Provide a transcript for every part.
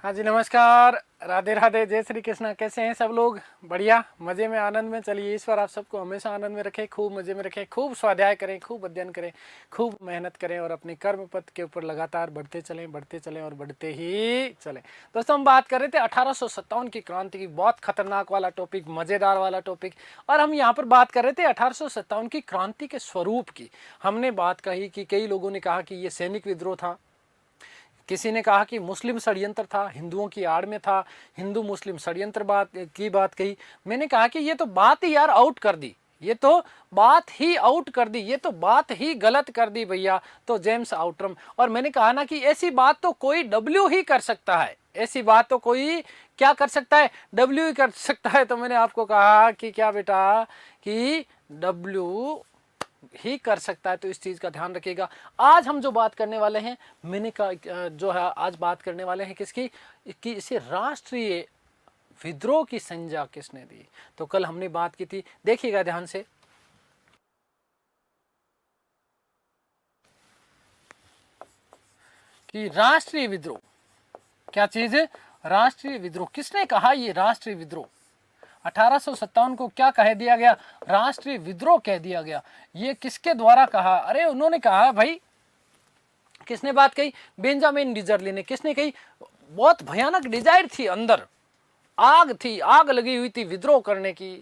हाँ जी, नमस्कार, राधे राधे, जय श्री कृष्णा। कैसे हैं सब लोग? बढ़िया, मज़े में, आनंद में। चलिए, ईश्वर आप सबको हमेशा आनंद में रखे, खूब मज़े में रखे, खूब स्वाध्याय करें, खूब अध्ययन करें, खूब मेहनत करें और अपने कर्म पथ के ऊपर लगातार बढ़ते चलें और बढ़ते ही चलें। दोस्तों, हम बात कर रहे थे 1857 की क्रांति की, बहुत खतरनाक वाला टॉपिक, मज़ेदार वाला टॉपिक। और हम यहाँ पर बात कर रहे थे 1857 की क्रांति के स्वरूप की। हमने बात कही कि कई लोगों ने कहा कि ये सैनिक विद्रोह था, किसी ने कहा कि मुस्लिम षड्यंत्र था, हिंदुओं की आड़ में था, हिंदू मुस्लिम षड्यंत्र बात कही। मैंने कहा कि ये तो बात ही यार आउट कर दी, ये तो बात ही आउट कर दी, ये तो बात ही गलत कर दी भैया, तो जेम्स आउटरम। और मैंने कहा ना कि ऐसी बात तो कोई डब्ल्यू ही कर सकता है, ऐसी बात तो कोई क्या कर सकता है, डब्ल्यू ही कर सकता है। तो मैंने आपको कहा कि क्या बेटा, कि डब्ल्यू ही कर सकता है, तो इस चीज का ध्यान रखिएगा। आज हम जो बात करने वाले हैं, मैंने कहा जो है आज बात करने वाले हैं किसकी, कि इसे राष्ट्रीय विद्रोह की संज्ञा किसने दी। तो कल हमने बात की थी, देखिएगा ध्यान से, कि राष्ट्रीय विद्रोह क्या चीज है, राष्ट्रीय विद्रोह किसने कहा, ये राष्ट्रीय विद्रोह 1857 को क्या कह दिया गया, राष्ट्रीय विद्रोह कह दिया गया। ये किसके द्वारा कहा? अरे उन्होंने कहा भाई, किसने बात कही, बेंजामिन डिजरली ने। किसने कही? बहुत भयानक डिजायर थी अंदर, आग थी, आग लगी हुई थी विद्रोह करने की,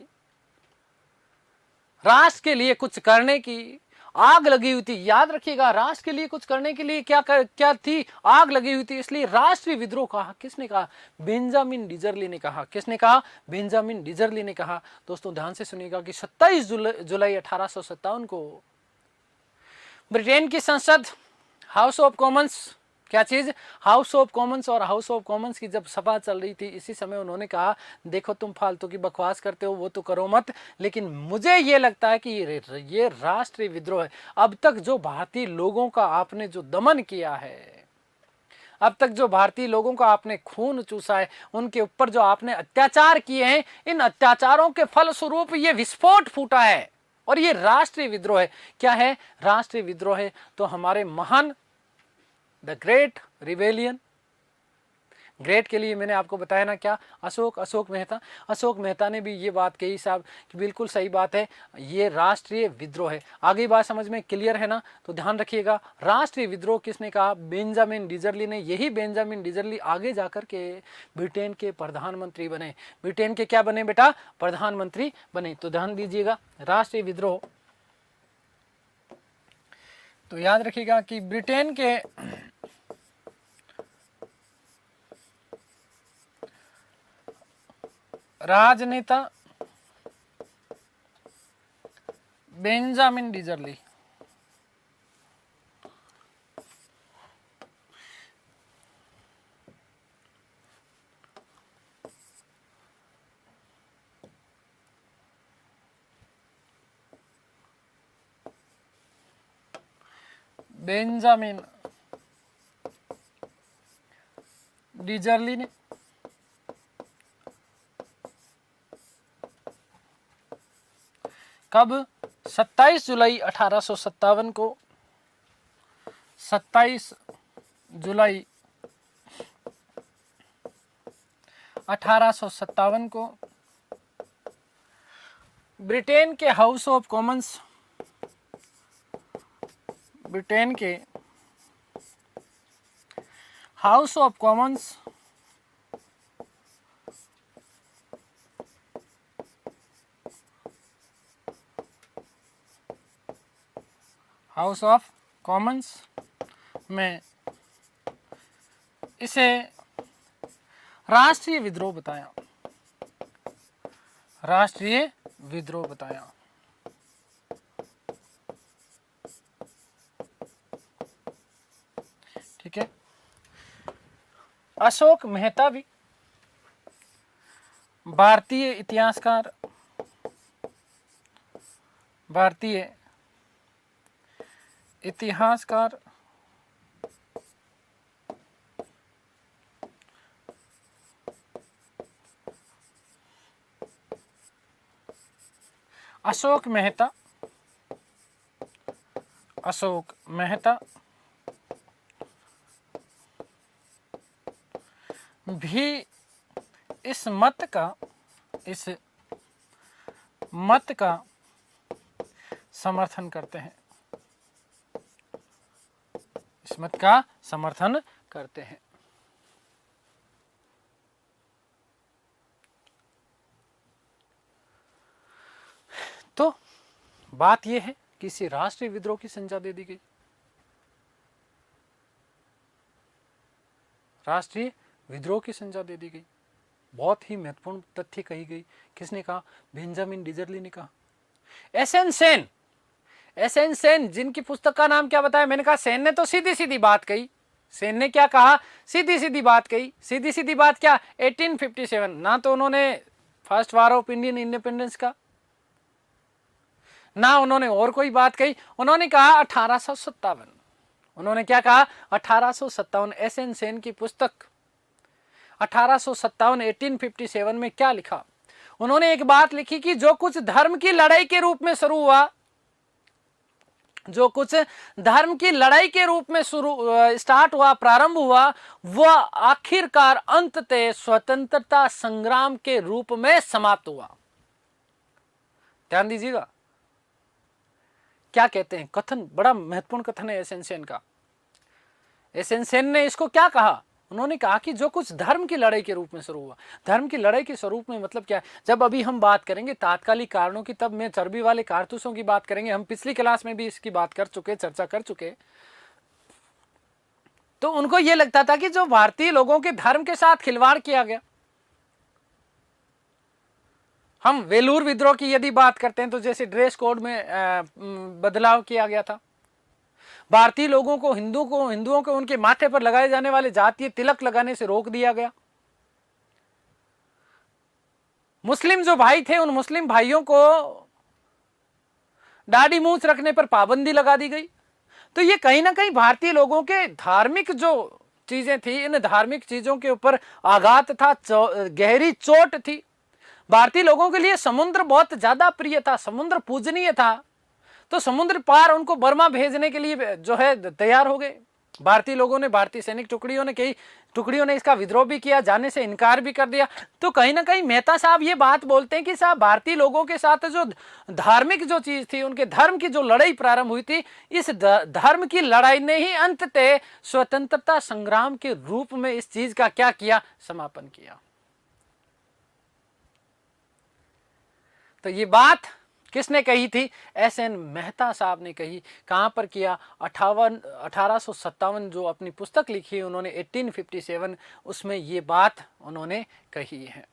राष्ट्र के लिए कुछ करने की आग लगी हुई थी। याद रखिएगा, राष्ट्र के लिए कुछ करने के लिए क्या थी, आग लगी हुई थी, इसलिए राष्ट्रीय विद्रोह कहा। किसने कहा? बेंजामिन डिजरली ने कहा। किसने कहा? बेंजामिन डिजरली ने कहा। दोस्तों ध्यान से सुनिएगा कि 27 जुलाई 1857 को ब्रिटेन की संसद, हाउस ऑफ कॉमन्स, क्या चीज, हाउस ऑफ कॉमन्स, और हाउस ऑफ कॉमन्स की जब सभा चल रही थी, इसी समय उन्होंने कहा, देखो तुम फालतू की बकवास करते हो, वो तो करो मत, लेकिन मुझे ये लगता है कि ये राष्ट्रीय विद्रोह है। अब तक जो भारतीय लोगों का आपने जो दमन किया है, अब तक जो भारतीय लोगों का आपने खून चूसा है, उनके ऊपर जो आपने अत्याचार किए हैं, इन अत्याचारों के फलस्वरूप ये विस्फोट फूटा है, और ये राष्ट्रीय विद्रोह है। क्या है? राष्ट्रीय विद्रोह है। तो हमारे महान, द ग्रेट रिवेलियन, ग्रेट के लिए मैंने आपको बताया ना क्या, अशोक मेहता। अशोक मेहता ने भी ये बात कही साहब कि बिल्कुल सही बात है, ये राष्ट्रीय विद्रोह है। आगे बात समझ में क्लियर है ना? तो ध्यान रखिएगा, राष्ट्रीय विद्रोह किसने कहा? बेंजामिन डिजरली ने। यही बेंजामिन डिजरली आगे जाकर के ब्रिटेन के प्रधानमंत्री बने। ब्रिटेन के क्या बने बेटा? प्रधानमंत्री बने। तो ध्यान दीजिएगा, राष्ट्रीय विद्रोह, तो याद रखिएगा कि ब्रिटेन के राजनेता बेंजामिन डिजरली, बेंजामिन डिजरली ने कब? 27 जुलाई 1857 को, 27 जुलाई 1857 को ब्रिटेन के हाउस ऑफ कॉमन्स, ब्रिटेन के house of Commons house of Commons में इसे राष्ट्रीय विद्रोह बताया, राष्ट्रीय विद्रोह बताया। ठीक है, अशोक मेहता भी भारतीय इतिहासकार, भारतीय इतिहासकार, अशोक मेहता, अशोक मेहता भी इस मत का समर्थन करते हैं, इस मत का समर्थन करते हैं। तो बात यह है कि इसे राष्ट्रीय विद्रोह की संज्ञा दे दी गई। राष्ट्रीय विद्रोह की संज्ञा दे दी गई। बहुत ही महत्वपूर्ण तथ्य कही गई। किसने कहा? बेंजामिन डिजरली ने कहा। एसएन सेन, एसएन सेन जिनकी पुस्तक का नाम क्या बताया? मैंने कहा सेन ने तो सीधी सीधी बात कही। सेन ने क्या कहा? सीधी सीधी बात कही। सीधी सीधी बात क्या? 1857। ना तो उन्होंने first war of Indian independence का, ना उन्होंने और कोई बात कही। उन्होंने कहा 1857। उन्होंने क्या कहा? 1857। एसएन सेन की पुस्तक 1857 1857 में क्या लिखा? उन्होंने एक बात लिखी कि जो कुछ धर्म की लड़ाई के रूप में शुरू हुआ, जो कुछ धर्म की लड़ाई के रूप में स्टार्ट हुआ, प्रारंभ हुआ, वह आखिरकार अंततः स्वतंत्रता संग्राम के रूप में समाप्त हुआ। ध्यान दीजिएगा क्या कहते हैं। कथन बड़ा महत्वपूर्ण कथन है एसएन सेन का। एसएन सेन ने इसको क्या कहा? उन्होंने कहा कि जो कुछ धर्म की लड़ाई के रूप में शुरू हुआ। धर्म की लड़ाई के स्वरूप में मतलब क्या है? जब अभी हम बात करेंगे तात्कालिक कारणों की, तब मैं चर्बी वाले कारतूसों की बात करेंगे। हम पिछली क्लास में भी इसकी बात कर चुके, चर्चा कर चुके। तो उनको यह लगता था कि जो भारतीय लोगों के धर्म के साथ खिलवाड़ किया गया। हम वेलूर विद्रोह की यदि बात करते हैं तो जैसे ड्रेस कोड में बदलाव किया गया था। भारतीय लोगों को, हिंदुओं को उनके माथे पर लगाए जाने वाले जातीय तिलक लगाने से रोक दिया गया। मुस्लिम जो भाई थे, उन मुस्लिम भाइयों को दाढ़ी मूंछ रखने पर पाबंदी लगा दी गई। तो ये कहीं ना कहीं भारतीय लोगों के धार्मिक जो चीजें थी, इन धार्मिक चीजों के ऊपर आघात था, गहरी चोट थी। भारतीय लोगों के लिए समुद्र बहुत ज्यादा प्रिय था, समुद्र पूजनीय था। तो समुद्र पार उनको बर्मा भेजने के लिए जो है तैयार हो गए भारतीय लोगों ने। भारतीय सैनिक टुकड़ियों ने इसका विद्रोह भी किया, जाने से इनकार भी कर दिया। तो कहीं ना कहीं मेहता साहब ये बात बोलते हैं कि साहब भारतीय लोगों के साथ जो धार्मिक जो चीज थी, उनके धर्म की जो लड़ाई प्रारंभ हुई थी, इस धर्म की लड़ाई ने ही अंततः स्वतंत्रता संग्राम के रूप में इस चीज का क्या किया? समापन किया। तो ये बात किसने कही थी? एसएन मेहता साहब ने कही। कहां पर किया? 1857 जो अपनी पुस्तक लिखी उन्होंने 1857, उसमें ये बात उन्होंने कही है।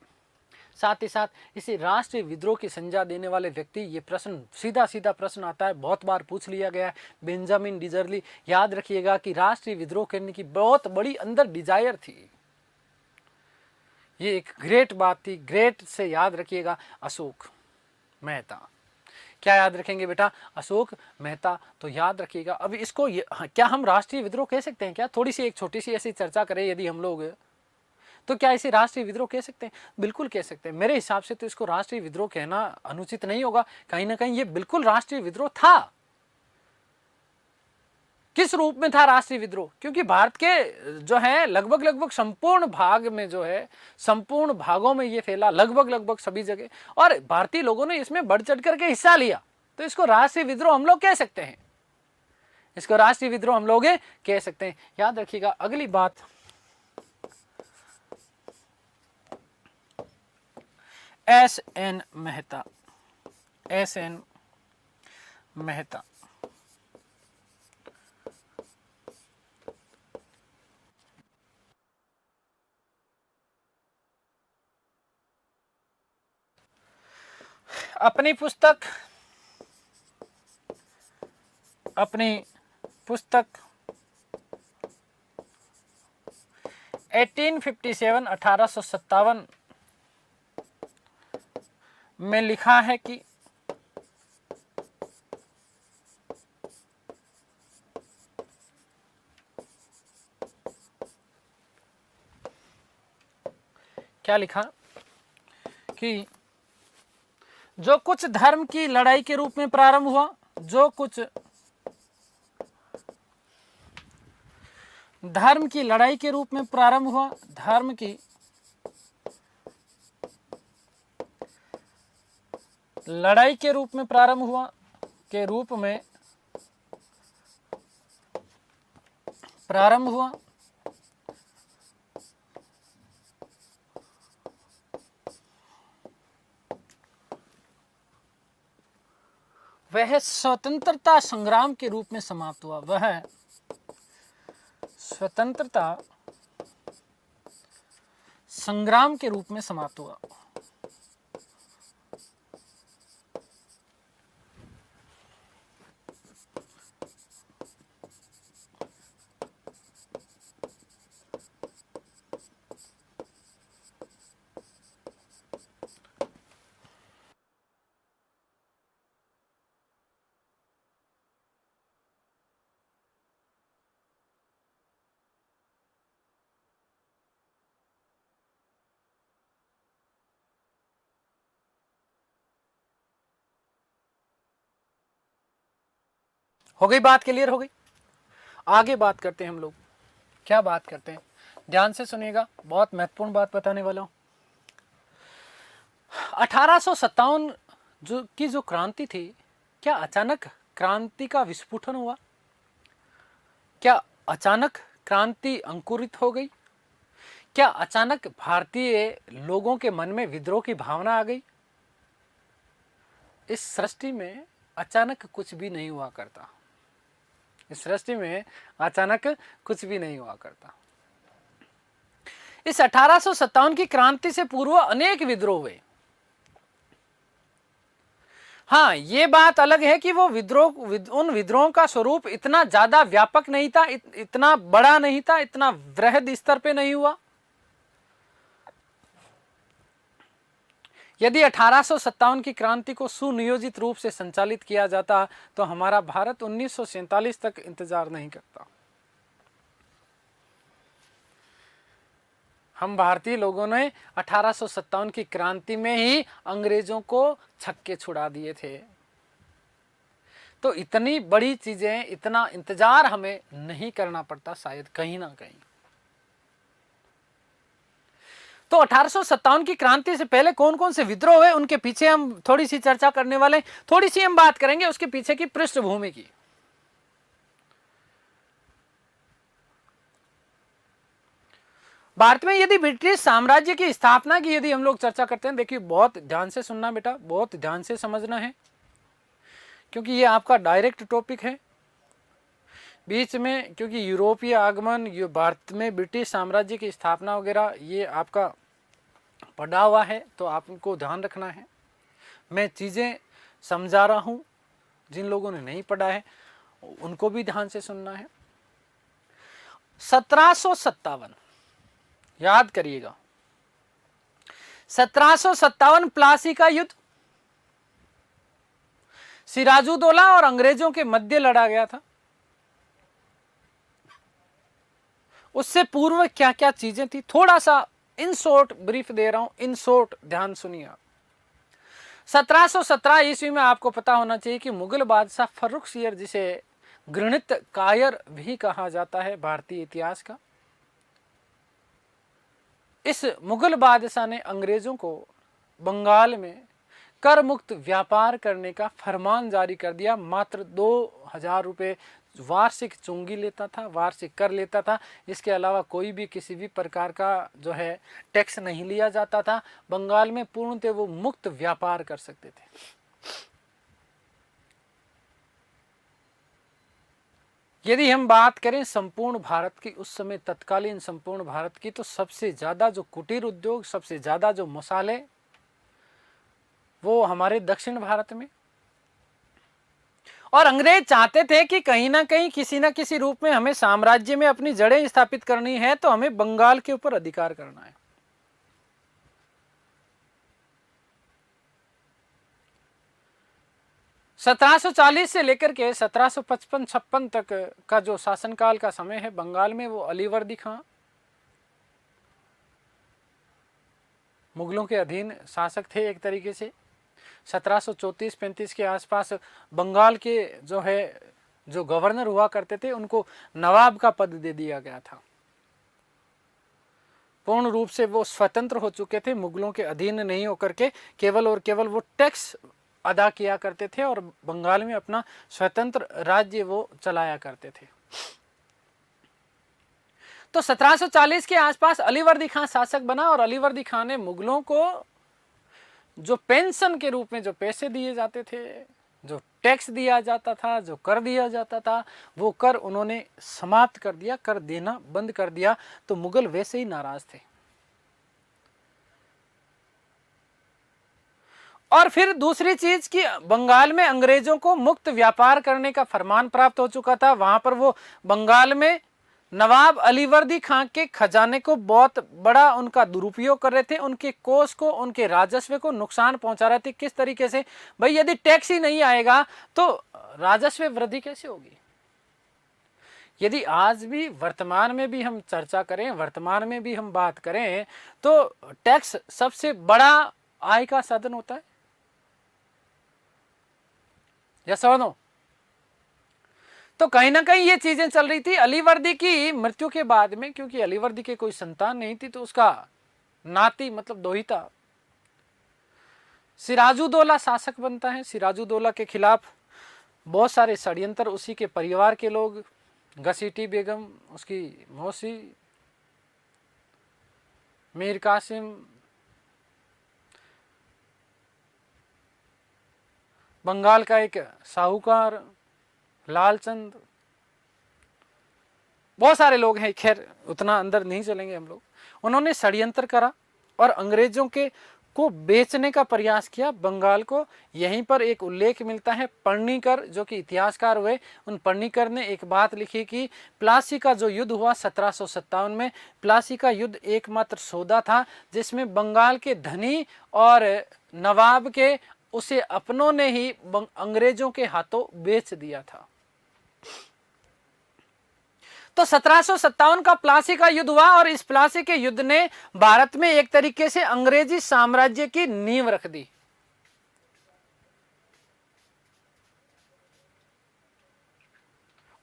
साथ ही साथ इसे राष्ट्रीय विद्रोह की संज्ञा देने वाले व्यक्ति, ये प्रश्न सीधा सीधा प्रश्न आता है, बहुत बार पूछ लिया गया है। बेंजामिन डिजरली। याद रखिएगा कि राष्ट्रीय विद्रोह करने की बहुत बड़ी अंदर डिजायर थी। ये एक ग्रेट बात थी। ग्रेट से याद रखिएगा अशोक मेहता। क्या याद रखेंगे बेटा? अशोक मेहता। तो याद रखिएगा। अब इसको क्या हम राष्ट्रीय विद्रोह कह सकते हैं क्या? थोड़ी सी एक छोटी सी ऐसी चर्चा करें यदि हम लोग, तो क्या इसे राष्ट्रीय विद्रोह कह सकते हैं? बिल्कुल कह सकते हैं। मेरे हिसाब से तो इसको राष्ट्रीय विद्रोह कहना अनुचित नहीं होगा। कहीं ना कहीं ये बिल्कुल राष्ट्रीय विद्रोह था। किस रूप में था राष्ट्रीय विद्रोह? क्योंकि भारत के जो है लगभग संपूर्ण भाग में जो है, संपूर्ण भागों में ये फैला, लगभग सभी जगह, और भारतीय लोगों ने इसमें बढ़ चढ़ करके हिस्सा लिया। तो इसको राष्ट्रीय विद्रोह हम लोग कह सकते हैं। इसको राष्ट्रीय विद्रोह हम लोग कह सकते हैं। याद रखिएगा। अगली बात, एसएन मेहता। एसएन मेहता अपनी पुस्तक 1857 में लिखा है कि क्या लिखा कि जो कुछ धर्म की लड़ाई के रूप में प्रारंभ हुआ, जो कुछ धर्म की लड़ाई के रूप में प्रारंभ हुआ, धर्म की लड़ाई के रूप में प्रारंभ हुआ, के रूप में प्रारंभ हुआ। वह स्वतंत्रता संग्राम के रूप में समाप्त हुआ, वह स्वतंत्रता संग्राम के रूप में समाप्त हुआ। हो गई बात, क्लियर हो गई। आगे बात करते हैं हम लोग, क्या बात करते हैं, ध्यान से सुनिएगा, बहुत महत्वपूर्ण बात बताने वाला हूं। 1857 जो क्रांति थी, क्या अचानक क्रांति का विस्फोटन हुआ? क्या अचानक क्रांति अंकुरित हो गई? क्या अचानक भारतीय लोगों के मन में विद्रोह की भावना आ गई? इस सृष्टि में अचानक कुछ भी नहीं हुआ करता, इस सृष्टि में अचानक कुछ भी नहीं हुआ करता। इस 1857 की क्रांति से पूर्व अनेक विद्रोह हुए। हाँ, ये बात अलग है कि वो उन विद्रोहों का स्वरूप इतना ज्यादा व्यापक नहीं था, इतना बड़ा नहीं था, इतना वृहद स्तर पे नहीं हुआ। यदि 1857 की क्रांति को सुनियोजित रूप से संचालित किया जाता तो हमारा भारत 1947 तक इंतजार नहीं करता। हम भारतीय लोगों ने 1857 की क्रांति में ही अंग्रेजों को छक्के छुड़ा दिए थे। तो इतनी बड़ी चीजें, इतना इंतजार हमें नहीं करना पड़ता शायद कहीं ना कहीं। तो 1857 की क्रांति से पहले कौन कौन से विद्रोह हुए, उनके पीछे हम थोड़ी सी चर्चा करने वाले, थोड़ी सी हम बात करेंगे उसके पीछे की पृष्ठभूमि की। भारत में यदि ब्रिटिश साम्राज्य की स्थापना की यदि हम लोग चर्चा करते हैं, देखिए बहुत ध्यान से सुनना बेटा, बहुत ध्यान से समझना है, क्योंकि ये आपका डायरेक्ट टॉपिक है। बीच में क्योंकि यूरोपीय आगमन, ये भारत में ब्रिटिश साम्राज्य की स्थापना वगैरह ये आपका पढ़ा हुआ है, तो आपको ध्यान रखना है। मैं चीज़ें समझा रहा हूँ, जिन लोगों ने नहीं पढ़ा है उनको भी ध्यान से सुनना है। 1757 याद करिएगा, 1757 प्लासी का युद्ध सिराजुद्दौला और अंग्रेजों के मध्य लड़ा गया था। उससे पूर्व क्या क्या चीजें थी, थोड़ा सा इन शॉर्ट ब्रीफ दे रहा हूं, इन शॉर्ट ध्यान सुनिए। 1717 ईस्वी में आपको पता होना चाहिए कि मुगल बादशाह फर्रुखसियर, जिसे घृणित कायर भी कहा जाता है भारतीय इतिहास का, इस मुगल बादशाह ने अंग्रेजों को बंगाल में कर मुक्त व्यापार करने का फरमान जारी कर दिया। मात्र 2000 रुपये वार्षिक चुंगी लेता था, वार्षिक कर लेता था। इसके अलावा कोई भी किसी भी प्रकार का जो है टैक्स नहीं लिया जाता था। बंगाल में पूर्णतः वो मुक्त व्यापार कर सकते थे। यदि हम बात करें संपूर्ण भारत की, उस समय तत्कालीन संपूर्ण भारत की, तो सबसे ज्यादा जो कुटीर उद्योग, सबसे ज्यादा जो मसाले, वो हमारे दक्षिण भारत में। और अंग्रेज चाहते थे कि कहीं ना कहीं किसी ना किसी रूप में हमें साम्राज्य में अपनी जड़ें स्थापित करनी है, तो हमें बंगाल के ऊपर अधिकार करना है। (1740) से लेकर के 1755-56 तक का जो शासनकाल का समय है बंगाल में, वो अलीवर्दी खां मुगलों के अधीन शासक थे एक तरीके से। 1734-35 के आसपास बंगाल के जो है जो गवर्नर हुआ करते थे उनको नवाब का पद दे दिया गया था। पूर्ण रूप से वो स्वतंत्र हो चुके थे, मुगलों के अधीन नहीं होकर के केवल और केवल वो टैक्स अदा किया करते थे और बंगाल में अपना स्वतंत्र राज्य वो चलाया करते थे। तो 1740 के आसपास अलीवर्दी खान शासक बना और अलीवर्दी खान ने मुगलों को जो पेंशन के रूप में जो पैसे दिए जाते थे, जो टैक्स दिया जाता था, जो कर दिया जाता था, वो कर उन्होंने समाप्त कर दिया, कर देना बंद कर दिया। तो मुगल वैसे ही नाराज थे। और फिर दूसरी चीज कि बंगाल में अंग्रेजों को मुक्त व्यापार करने का फरमान प्राप्त हो चुका था। वहां पर वो बंगाल में नवाब अलीवर्दी खान के खजाने को बहुत बड़ा उनका दुरुपयोग कर रहे थे, उनके कोष को, उनके राजस्व को नुकसान पहुंचा रहे थे। किस तरीके से? भाई यदि टैक्स ही नहीं आएगा तो राजस्व वृद्धि कैसे होगी? यदि आज भी वर्तमान में भी हम चर्चा करें, वर्तमान में भी हम बात करें, तो टैक्स सबसे बड़ा आय का साधन होता है। यस और नो? तो कहीं ना कहीं ये चीजें चल रही थी। अलीवर्दी की मृत्यु के बाद में, क्योंकि अलीवर्दी के कोई संतान नहीं थी, तो उसका नाती मतलब दोहिता सिराजुद्दौला शासक बनता है। सिराजुद्दौला के खिलाफ बहुत सारे षड्यंत्र उसी के परिवार के लोग, घसीटी बेगम, उसकी मौसी, मीर कासिम, बंगाल का एक साहूकार लालचंद, बहुत सारे लोग हैं, खैर उतना अंदर नहीं चलेंगे हम लोग। उन्होंने षड्यंत्र करा और अंग्रेजों के को बेचने का प्रयास किया बंगाल को। यहीं पर एक उल्लेख मिलता है पर्णिकर, जो कि इतिहासकार हुए। उन पर्णिकर ने एक बात लिखी कि प्लासी का जो युद्ध हुआ 1757 में, प्लासी का युद्ध एकमात्र सौदा था जिसमें बंगाल के धनी और नवाब के उसे अपनों ने ही अंग्रेजों के हाथों बेच दिया था। तो 1757 का प्लासी का युद्ध हुआ और इस प्लासी के युद्ध ने भारत में एक तरीके से अंग्रेजी साम्राज्य की नींव रख दी।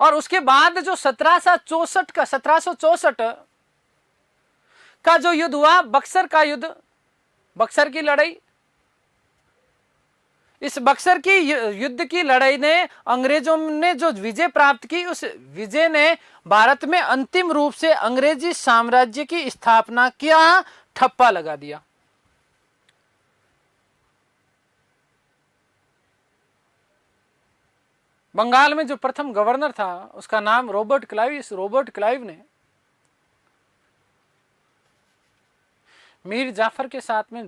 और उसके बाद जो 1764 का जो युद्ध हुआ, बक्सर का युद्ध, बक्सर की लड़ाई, इस बक्सर की युद्ध की लड़ाई ने अंग्रेजों ने जो विजय प्राप्त की, उस विजय ने भारत में अंतिम रूप से अंग्रेजी साम्राज्य की स्थापना किया, ठप्पा लगा दिया। बंगाल में जो प्रथम गवर्नर था उसका नाम रॉबर्ट क्लाइव। इस रॉबर्ट क्लाइव ने मीर जाफर के साथ में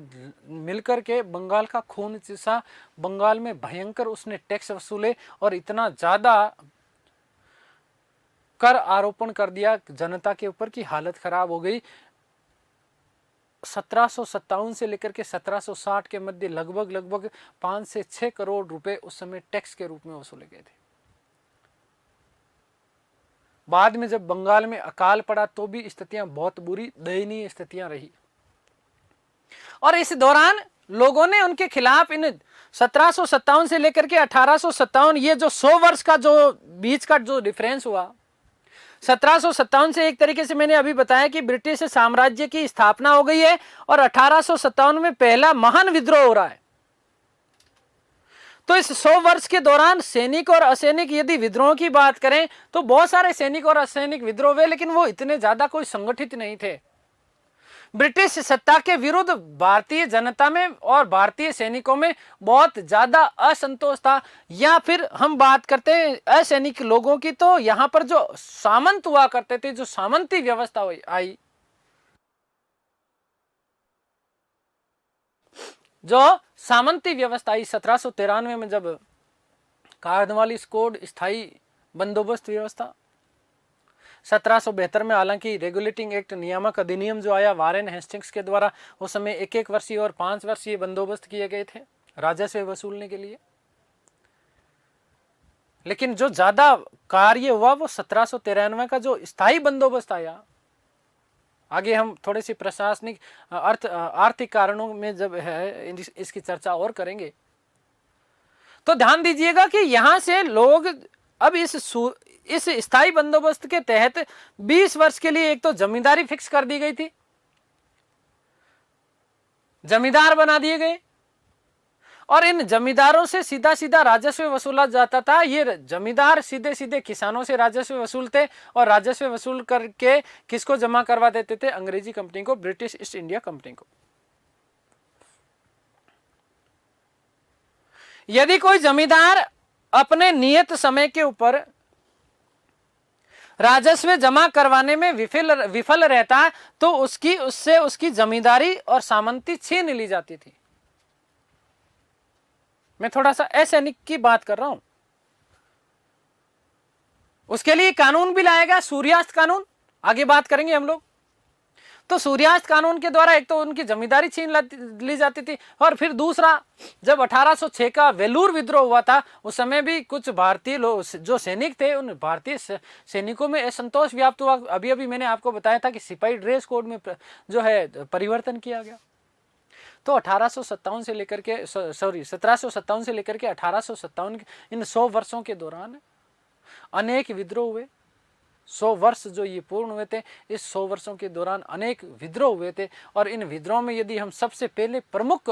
मिलकर के बंगाल का खून चूसा, बंगाल में भयंकर उसने टैक्स वसूले और इतना ज्यादा कर आरोपण कर दिया जनता के ऊपर की हालत खराब हो गई। 1757 से लेकर के 1760 के मध्य लगभग 5 से 6 करोड़ रुपए उस समय टैक्स के रूप में वसूले गए थे। बाद में जब बंगाल में अकाल पड़ा तो भी स्थितियां बहुत बुरी, दयनीय स्थितियां रही। और इस दौरान लोगों ने उनके खिलाफ इन 1757 से लेकर के 1857, ये जो 100 वर्ष का जो बीच का जो डिफरेंस हुआ, 1757 से एक तरीके से मैंने अभी बताया कि ब्रिटिश साम्राज्य की स्थापना हो गई है और 1857 में पहला महान विद्रोह हो रहा है। तो इस 100 वर्ष के दौरान सैनिक और असैनिक, यदि विद्रोह की बात करें तो बहुत सारे सैनिक और असैनिक विद्रोह हुए, लेकिन वो इतने ज्यादा कोई संगठित नहीं थे। ब्रिटिश सत्ता के विरुद्ध भारतीय जनता में और भारतीय सैनिकों में बहुत ज्यादा असंतोष था। या फिर हम बात करते हैं असैनिक लोगों की, तो यहां पर जो सामंत हुआ करते थे, जो सामंती व्यवस्था आई, जो सामंती व्यवस्था आई 1793 में, जब कार्नवालिस कोड, स्थायी बंदोबस्त व्यवस्था, 1772 में हालांकि रेगुलेटिंग एक्ट, नियामक अधिनियम जो आया वारेन हेस्टिंग्स के द्वारा, उस समय 1-1 वर्षीय और 5 वर्षीय बंदोबस्त किए गए थे राजस्व वसूलने के लिए। लेकिन जो ज्यादा कार्य हुआ वो 1793 का जो स्थायी बंदोबस्त आया। आगे हम थोड़े से प्रशासनिक आर्थिक कारणों में जब है इसकी चर्चा और करेंगे। तो ध्यान दीजिएगा कि यहां से लोग अब इस स्थायी बंदोबस्त के तहत 20 वर्ष के लिए एक तो जमींदारी फिक्स कर दी गई थी, जमींदार बना दिए गए, और इन जमींदारों से सीधा सीधा राजस्व वसूला जाता था। ये जमींदार सीधे सीधे किसानों से राजस्व वसूलते और राजस्व वसूल करके किसको जमा करवा देते थे? अंग्रेजी कंपनी को, ब्रिटिश ईस्ट इंडिया कंपनी को। यदि कोई जमींदार अपने नियत समय के ऊपर राजस्व जमा करवाने में विफल रहता तो उससे उसकी जमींदारी और सामंती छीन ली जाती थी। मैं थोड़ा सा असैनिक की बात कर रहा हूं। उसके लिए कानून भी लाएगा, सूर्यास्त कानून, आगे बात करेंगे हम लोग। तो सूर्यास्त कानून के द्वारा एक तो उनकी जमींदारी छीन ली जाती थी, और फिर दूसरा, जब 1806 का वेलूर विद्रोह हुआ था, उस समय भी कुछ भारतीय लोग जो सैनिक थे, उन भारतीय सैनिकों में असंतोष व्याप्त हुआ। अभी अभी मैंने आपको बताया था कि सिपाही ड्रेस कोड में जो है परिवर्तन किया गया। तो 1857 से लेकर के 1757 से लेकर के 1857 इन 100 वर्षों के दौरान अनेक विद्रोह हुए। 100 वर्ष जो ये पूर्ण हुए थे, इस 100 वर्षों के दौरान अनेक विद्रोह हुए थे। और इन विद्रोह में यदि हम सबसे पहले प्रमुख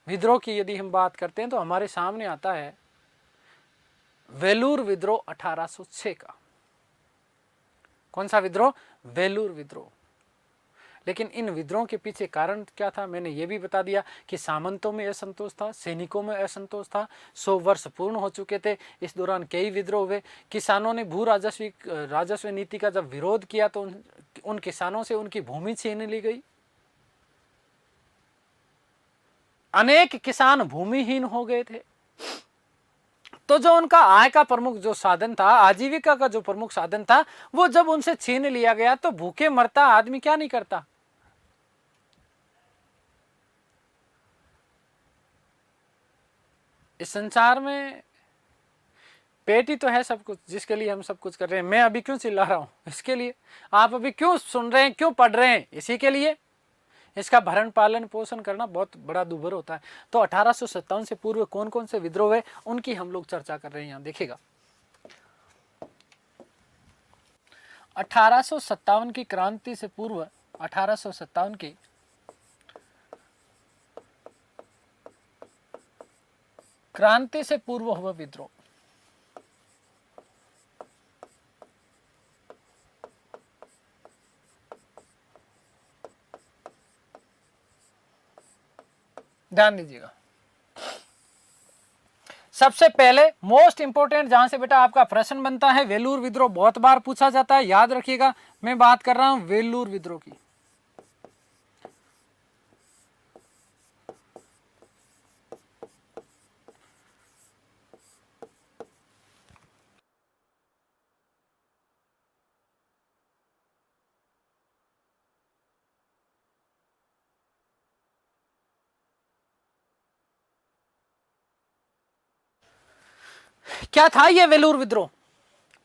विद्रोह की यदि हम बात करते हैं तो हमारे सामने आता है वेलूर विद्रोह 1806 का। कौन सा विद्रोह? वेलूर विद्रोह। लेकिन इन विद्रोह के पीछे कारण क्या था? मैंने ये भी बता दिया कि सामंतों में असंतोष था, सैनिकों में असंतोष था। 100 वर्ष पूर्ण हो चुके थे, इस दौरान कई विद्रोह हुए। किसानों ने भू राजस्व नीति का जब विरोध किया तो उन किसानों से उनकी भूमि छीन ली गई। अनेक किसान भूमिहीन हो गए थे। तो जो उनका आय का प्रमुख जो साधन था, आजीविका का जो प्रमुख साधन था, वो जब उनसे छीन लिया गया तो भूखे मरता आदमी क्या नहीं करता? इस संसार में पेट ही तो है सब कुछ, जिसके लिए हम सब कुछ कर रहे हैं। मैं अभी क्यों चिल्ला रहा हूं? इसके लिए। आप अभी क्यों सुन रहे हैं, क्यों पढ़ रहे हैं? इसी के लिए। इसका भरण पालन पोषण करना बहुत बड़ा दुभर होता है। तो 1857 से पूर्व कौन कौन से विद्रोह हुए, उनकी हम लोग चर्चा कर रहे हैं। यहां देखिएगा, 1857 की क्रांति से पूर्व, 1857 की क्रांति से पूर्व हुआ विद्रोह। ध्यान दीजिएगा। सबसे पहले मोस्ट इंपोर्टेंट, जहां से बेटा आपका प्रश्न बनता है, वेलूर विद्रोह बहुत बार पूछा जाता है, याद रखिएगा। मैं बात कर रहा हूं वेलूर विद्रोह की। क्या था यह वेलूर विद्रोह?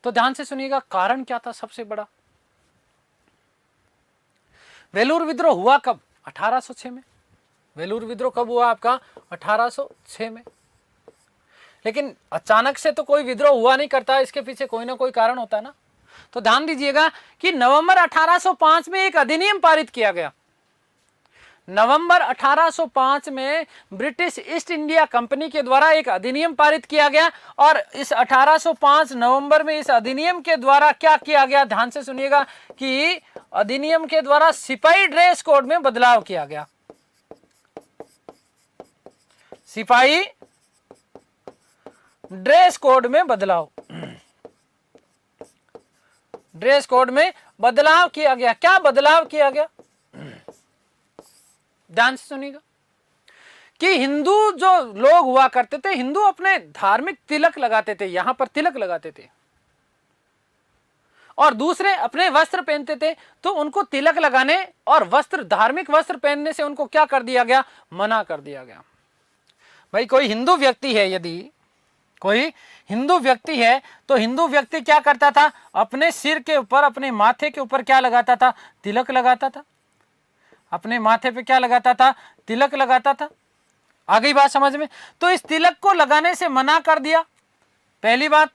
तो ध्यान से सुनिएगा, कारण क्या था सबसे बड़ा। वेलूर विद्रोह हुआ कब? 1806 में। वेलूर विद्रोह कब हुआ आपका? 1806 में। लेकिन अचानक से तो कोई विद्रोह हुआ नहीं करता, इसके पीछे कोई ना कोई कारण होता है ना। तो ध्यान दीजिएगा कि नवंबर 1805 में एक अधिनियम पारित किया गया। नवंबर 1805 में ब्रिटिश ईस्ट इंडिया कंपनी के द्वारा एक अधिनियम पारित किया गया, और इस 1805 नवंबर में इस अधिनियम के द्वारा क्या किया गया? ध्यान से सुनिएगा कि अधिनियम के द्वारा सिपाही ड्रेस कोड में बदलाव किया गया। सिपाही ड्रेस कोड में बदलाव, ड्रेस कोड में बदलाव किया गया। क्या बदलाव किया गया? ध्यान से सुनिएगा कि हिंदू जो लोग हुआ करते थे, हिंदू अपने धार्मिक तिलक लगाते थे, यहां पर तिलक लगाते थे, और दूसरे अपने वस्त्र पहनते थे। तो उनको तिलक लगाने और वस्त्र, धार्मिक वस्त्र पहनने से उनको क्या कर दिया गया? मना कर दिया गया। भाई कोई हिंदू व्यक्ति है, यदि कोई हिंदू व्यक्ति है तो हिंदू व्यक्ति क्या करता था? अपने सिर के ऊपर, अपने माथे के ऊपर क्या लगाता था? तिलक लगाता था। अपने माथे पे क्या लगाता था? तिलक लगाता था। आ गई बात समझ में? तो इस तिलक को लगाने से मना कर दिया, पहली बात।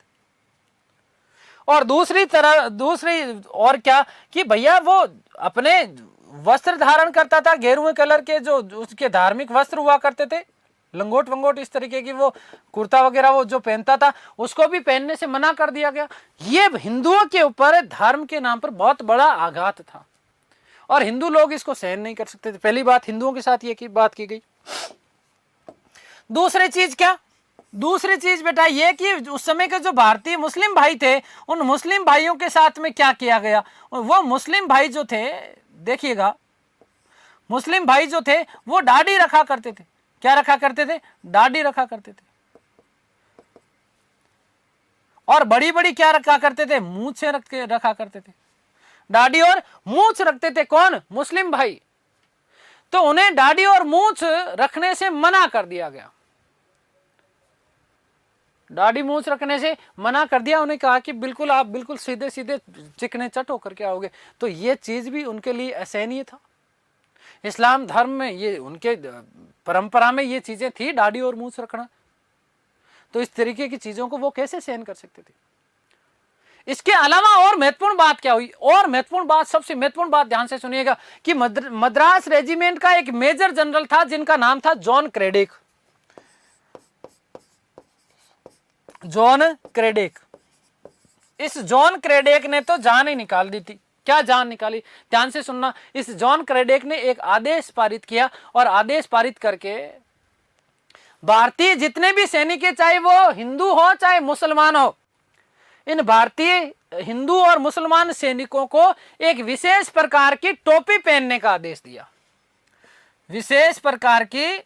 और दूसरी और क्या कि भैया वो अपने वस्त्र धारण करता था गेरुए कलर के, जो उसके धार्मिक वस्त्र हुआ करते थे, लंगोट वंगोट इस तरीके की, वो कुर्ता वगैरह वो जो पहनता था, उसको भी पहनने से मना कर दिया गया। ये हिंदुओं के ऊपर धर्म के नाम पर बहुत बड़ा आघात था और हिंदू लोग इसको सहन नहीं कर सकते थे। पहली बात हिंदुओं के साथ ये बात की गई। दूसरी चीज क्या, दूसरी चीज बेटा ये कि उस समय के जो भारतीय मुस्लिम भाई थे, उन मुस्लिम भाइयों के साथ में क्या किया गया, वो मुस्लिम भाई जो थे, देखिएगा, मुस्लिम भाई जो थे वो दाढ़ी रखा करते थे। क्या रखा करते थे? दाढ़ी रखा करते थे। और बड़ी बड़ी क्या रखा करते थे? मूंछें रखा करते थे। दाढ़ी और मूंछ रखते थे कौन? मुस्लिम भाई। तो उन्हें दाढ़ी और मूंछ रखने से मना कर दिया गया। दाढ़ी मूंछ रखने से मना कर दिया। उन्हें कहा कि बिल्कुल आप बिल्कुल सीधे सीधे चिकने चट होकर के आओगे। तो ये चीज भी उनके लिए असहनीय था। इस्लाम धर्म में ये उनके परंपरा में ये चीजें थी, दाढ़ी और मूंछ रखना। तो इस तरीके की चीजों को वो कैसे सहन कर सकते थे? इसके अलावा और महत्वपूर्ण बात क्या हुई? और महत्वपूर्ण बात, सबसे महत्वपूर्ण बात ध्यान से सुनिएगा कि मद्रास रेजिमेंट का एक मेजर जनरल था जिनका नाम था जॉन क्रेडिक। जॉन क्रेडिक, इस जॉन क्रेडिक ने तो जान ही निकाल दी थी। क्या जान निकाली? ध्यान से सुनना। इस जॉन क्रेडिक ने एक आदेश पारित किया और आदेश पारित करके भारतीय जितने भी सैनिक, चाहे वो हिंदू हो चाहे मुसलमान हो, इन भारतीय हिंदू और मुसलमान सैनिकों को एक विशेष प्रकार की टोपी पहनने का आदेश दिया। विशेष प्रकार की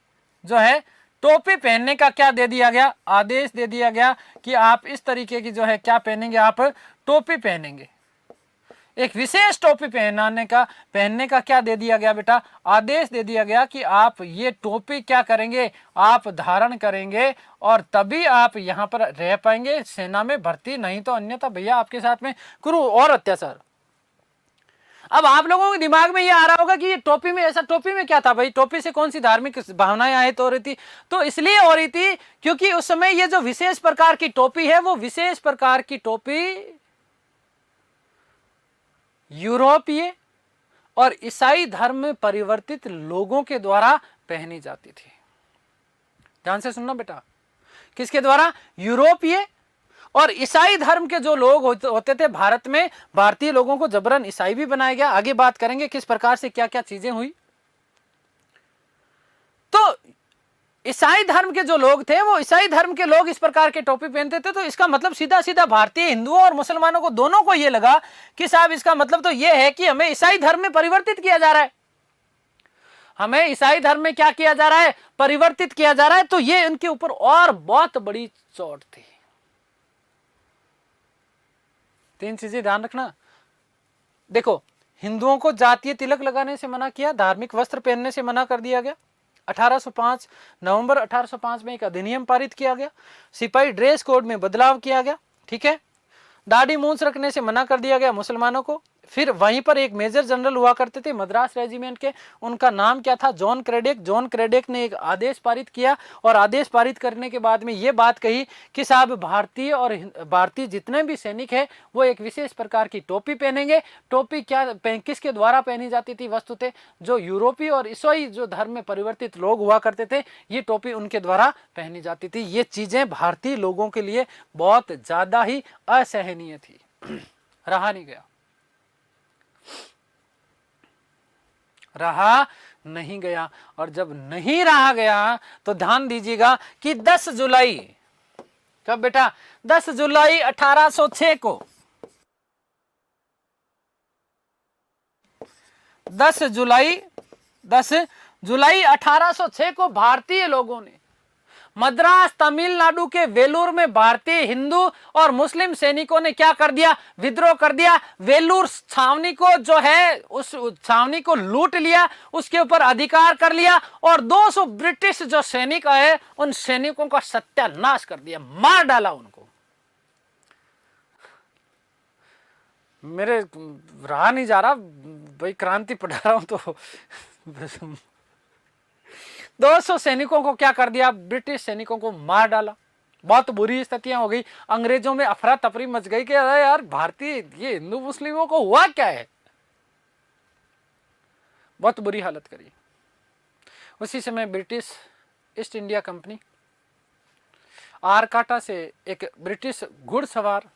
जो है टोपी पहनने का क्या दे दिया गया? आदेश दे दिया गया कि आप इस तरीके की जो है क्या पहनेंगे? आप टोपी पहनेंगे। एक विशेष टोपी पहनने का क्या दे दिया गया बेटा? आदेश दे दिया गया कि आप ये टोपी क्या करेंगे? आप धारण करेंगे और तभी आप यहाँ पर रह पाएंगे सेना में भर्ती, नहीं तो अन्यथा भैया आपके साथ में क्रूर और अत्याचार। अब आप लोगों के दिमाग में ये आ रहा होगा कि ये टोपी में ऐसा, टोपी में क्या था भाई? टोपी से कौन सी धार्मिक भावनाएं आयत हो रही थी? तो इसलिए हो रही थी क्योंकि उस समय ये जो विशेष प्रकार की टोपी है, वो विशेष प्रकार की टोपी यूरोपीय और ईसाई धर्म में परिवर्तित लोगों के द्वारा पहनी जाती थी। ध्यान से सुनना बेटा, किसके द्वारा? यूरोपीय और ईसाई धर्म के जो लोग होते थे भारत में, भारतीय लोगों को जबरन ईसाई भी बनाया गया। आगे बात करेंगे किस प्रकार से क्या क्या चीजें हुई। तो ईसाई धर्म के जो लोग थे, वो ईसाई धर्म के लोग इस प्रकार के टोपी पहनते थे। तो इसका मतलब सीधा सीधा भारतीय हिंदुओं और मुसलमानों को दोनों को यह लगा कि साहब इसका मतलब तो यह है कि हमें ईसाई धर्म में परिवर्तित किया जा रहा है, हमें ईसाई धर्म में क्या किया जा रहा है? परिवर्तित किया जा रहा है। तो ये इनके ऊपर और बहुत बड़ी चोट थी। तीन चीजें ध्यान रखना। देखो, हिंदुओं को जातीय तिलक लगाने से मना किया, धार्मिक वस्त्र पहनने से मना कर दिया गया। 1805 नवंबर 1805 में एक अधिनियम पारित किया गया। सिपाही ड्रेस कोड में बदलाव किया गया। ठीक है, दाढ़ी मूंछ रखने से मना कर दिया गया मुसलमानों को। फिर वहीं पर एक मेजर जनरल हुआ करते थे मद्रास रेजिमेंट के, उनका नाम क्या था? जॉन क्रेडिक। जॉन क्रेडिक ने एक आदेश पारित किया और आदेश पारित करने के बाद में ये बात कही कि साहब भारतीय जितने भी सैनिक हैं वो एक विशेष प्रकार की टोपी पहनेंगे। टोपी किसके द्वारा पहनी जाती थी? वस्तुतः जो यूरोपीय और ईसाई जो धर्म में परिवर्तित लोग हुआ करते थे, ये टोपी उनके द्वारा पहनी जाती थी। ये चीजें भारतीय लोगों के लिए बहुत ज्यादा ही असहनीय थी। रहा नहीं गया, रहा नहीं गया। और जब नहीं रहा गया तो ध्यान दीजिएगा कि 10 जुलाई, कब बेटा? 10 जुलाई 1806 को, 10 जुलाई 1806 को भारतीय लोगों ने मद्रास तमिलनाडु के वेलूर में भारतीय हिंदू और मुस्लिम सैनिकों ने क्या कर दिया? विद्रोह कर दिया। वेलूर छावनी को जो है, उस छावनी को लूट लिया, उसके ऊपर अधिकार कर लिया और 200 ब्रिटिश जो सैनिक आए, उन सैनिकों का सत्यानाश कर दिया, मार डाला उनको। मेरे रहा नहीं जा रहा भाई, क्रांति पढ़ा रहा हूं तो 200 सैनिकों को क्या कर दिया? ब्रिटिश सैनिकों को मार डाला। बहुत बुरी स्थितियां हो गई, अंग्रेजों में अफरा तफरी मच गई कि अरे यार भारतीय ये हिंदू मुस्लिमों को हुआ क्या है, बहुत बुरी हालत करी। उसी समय ब्रिटिश ईस्ट इंडिया कंपनी आरकाटा से एक ब्रिटिश घुड़सवार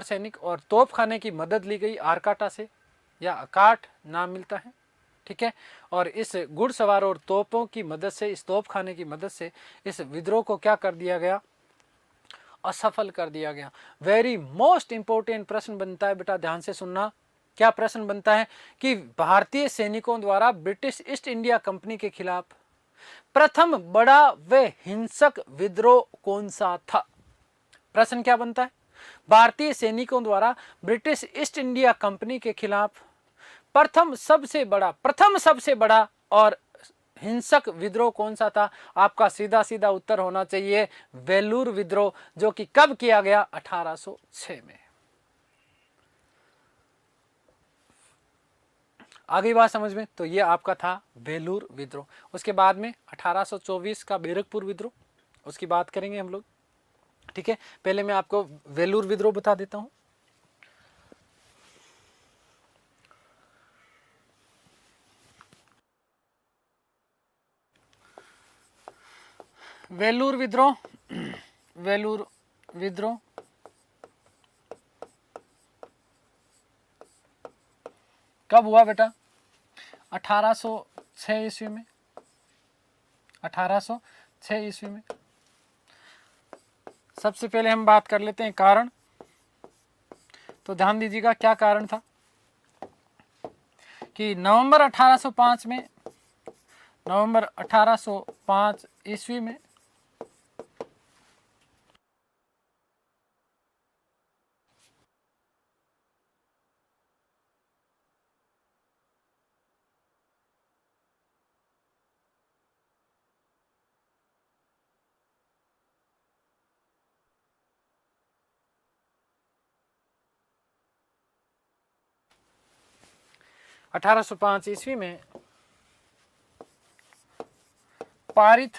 सैनिक और तोपखाने की मदद ली गई आरकाटा से, या अकाट नाम मिलता है, ठीक है। और इस घुड़सवार और तोपों की मदद से, इस तोपखाने की मदद से इस विद्रोह को क्या कर दिया गया, असफल कर दिया गया। वेरी मोस्ट इंपोर्टेंट प्रश्न बनता है बेटा, ध्यान से सुनना। क्या प्रश्न बनता है कि भारतीय सैनिकों द्वारा ब्रिटिश ईस्ट इंडिया कंपनी के खिलाफ प्रथम बड़ा व हिंसक विद्रोह कौन सा था। प्रश्न क्या बनता है, भारतीय सैनिकों द्वारा ब्रिटिश ईस्ट इंडिया कंपनी के खिलाफ प्रथम सबसे बड़ा और हिंसक विद्रोह कौन सा था। आपका सीधा सीधा उत्तर होना चाहिए वेलूर विद्रोह, जो कि कब किया गया, 1806 में। आगे बात समझ में, तो ये आपका था वेलूर विद्रोह। उसके बाद में 1824 का बैरकपुर विद्रोह, उसकी बात करेंगे हम लोग, ठीक है। पहले मैं आपको वेलूर विद्रोह बता देता हूं। वेलूर विद्रोह कब हुआ बेटा, 1806 ईस्वी में, 1806 ईस्वी में। सबसे पहले हम बात कर लेते हैं कारण, तो ध्यान दीजिएगा क्या कारण था कि नवंबर 1805 ईस्वी में पारित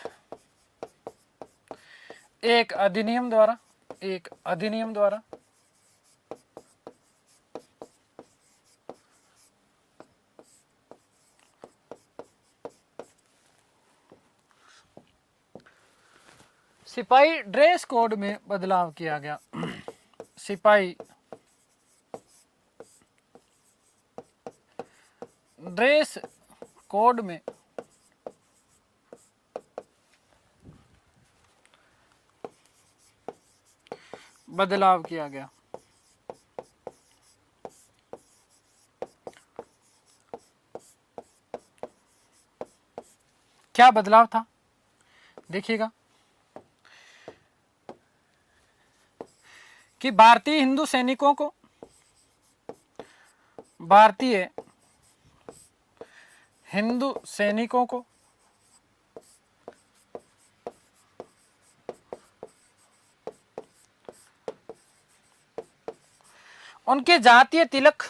एक अधिनियम द्वारा सिपाही ड्रेस कोड में बदलाव किया गया। सिपाही ड्रेस कोड में बदलाव किया गया। क्या बदलाव था, देखिएगा कि भारतीय हिंदू सैनिकों को उनके जातीय तिलक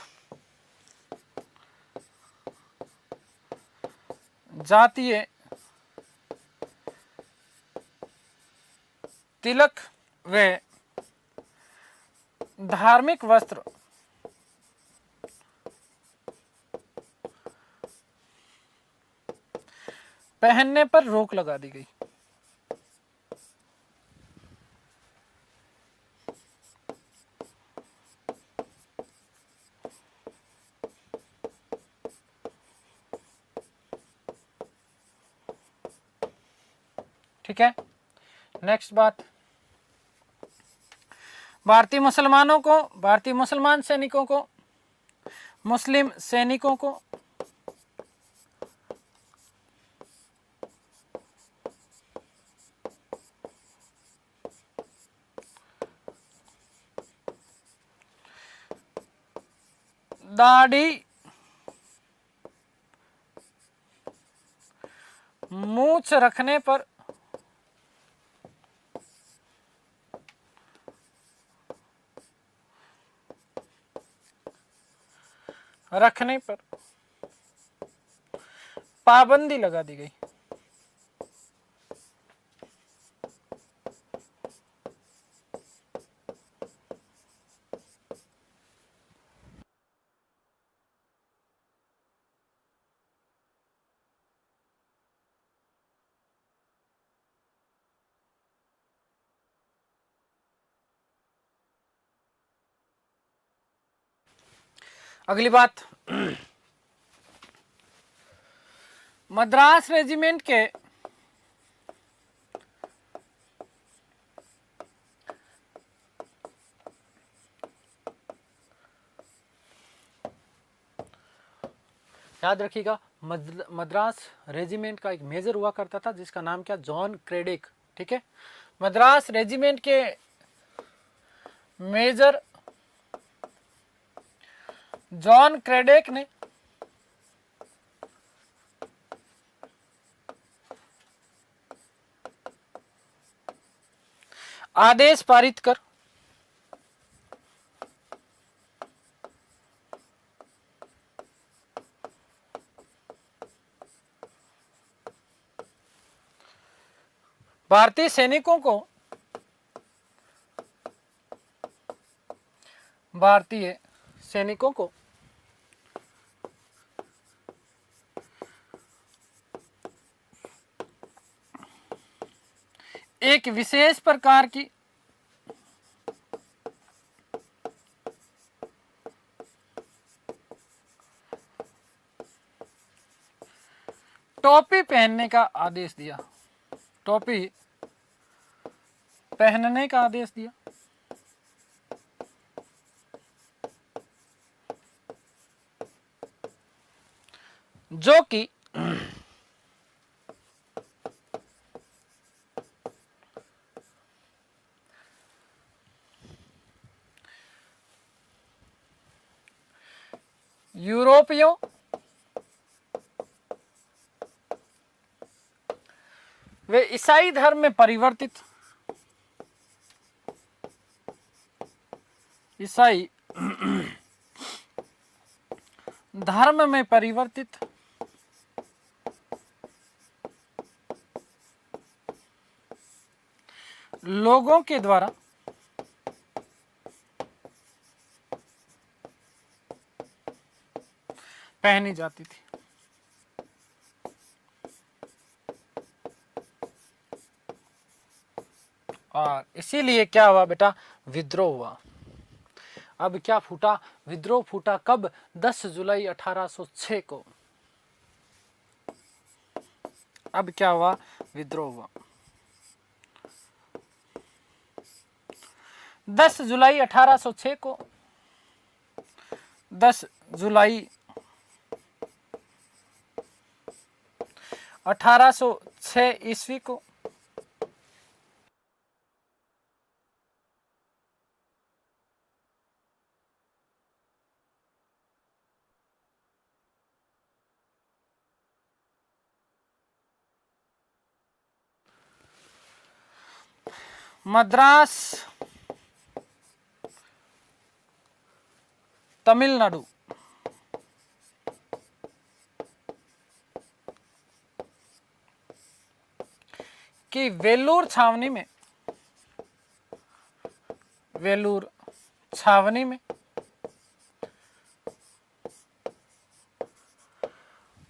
व धार्मिक वस्त्र पहनने पर रोक लगा दी गई। ठीक है, नेक्स्ट बात, भारतीय मुसलमान सैनिकों को मुस्लिम सैनिकों को दाढ़ी मूछ रखने पर पाबंदी लगा दी गई। अगली बात, मद्रास रेजिमेंट के याद रखिएगा, मद्रास रेजिमेंट का एक मेजर हुआ करता था जिसका नाम क्या, जॉन क्रेडिक। ठीक है, मद्रास रेजिमेंट के मेजर जॉन क्रेडिक ने आदेश पारित कर भारतीय सैनिकों को एक विशेष प्रकार की टोपी पहनने का आदेश दिया। टोपी पहनने का आदेश दिया। जो कि यूरोपियों वे ईसाई धर्म में परिवर्तित ईसाई धर्म में परिवर्तित लोगों के द्वारा पहनी जाती थी। और इसीलिए क्या हुआ बेटा, विद्रोह हुआ। अब क्या फूटा, विद्रोह फूटा कब, 10 जुलाई 1806 को। अब क्या हुआ, विद्रोह हुआ 10 जुलाई 1806 को। 10 जुलाई 1806 ईस्वी को मद्रास तमिलनाडु की वेलूर छावनी में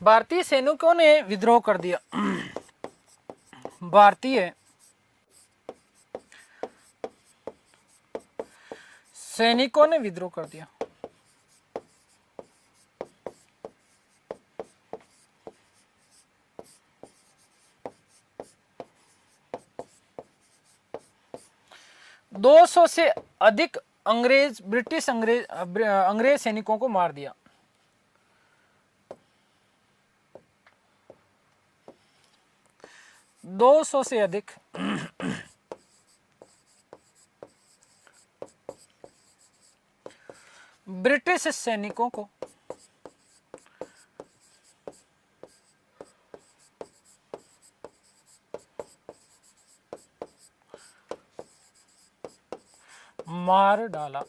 भारतीय सैनिकों ने विद्रोह कर दिया। भारतीय सैनिकों ने विद्रोह कर दिया। दो सौ से अधिक ब्रिटिश अंग्रेज सैनिकों को मार दिया। दो सौ से अधिक ब्रिटिश सैनिकों को मार डाला।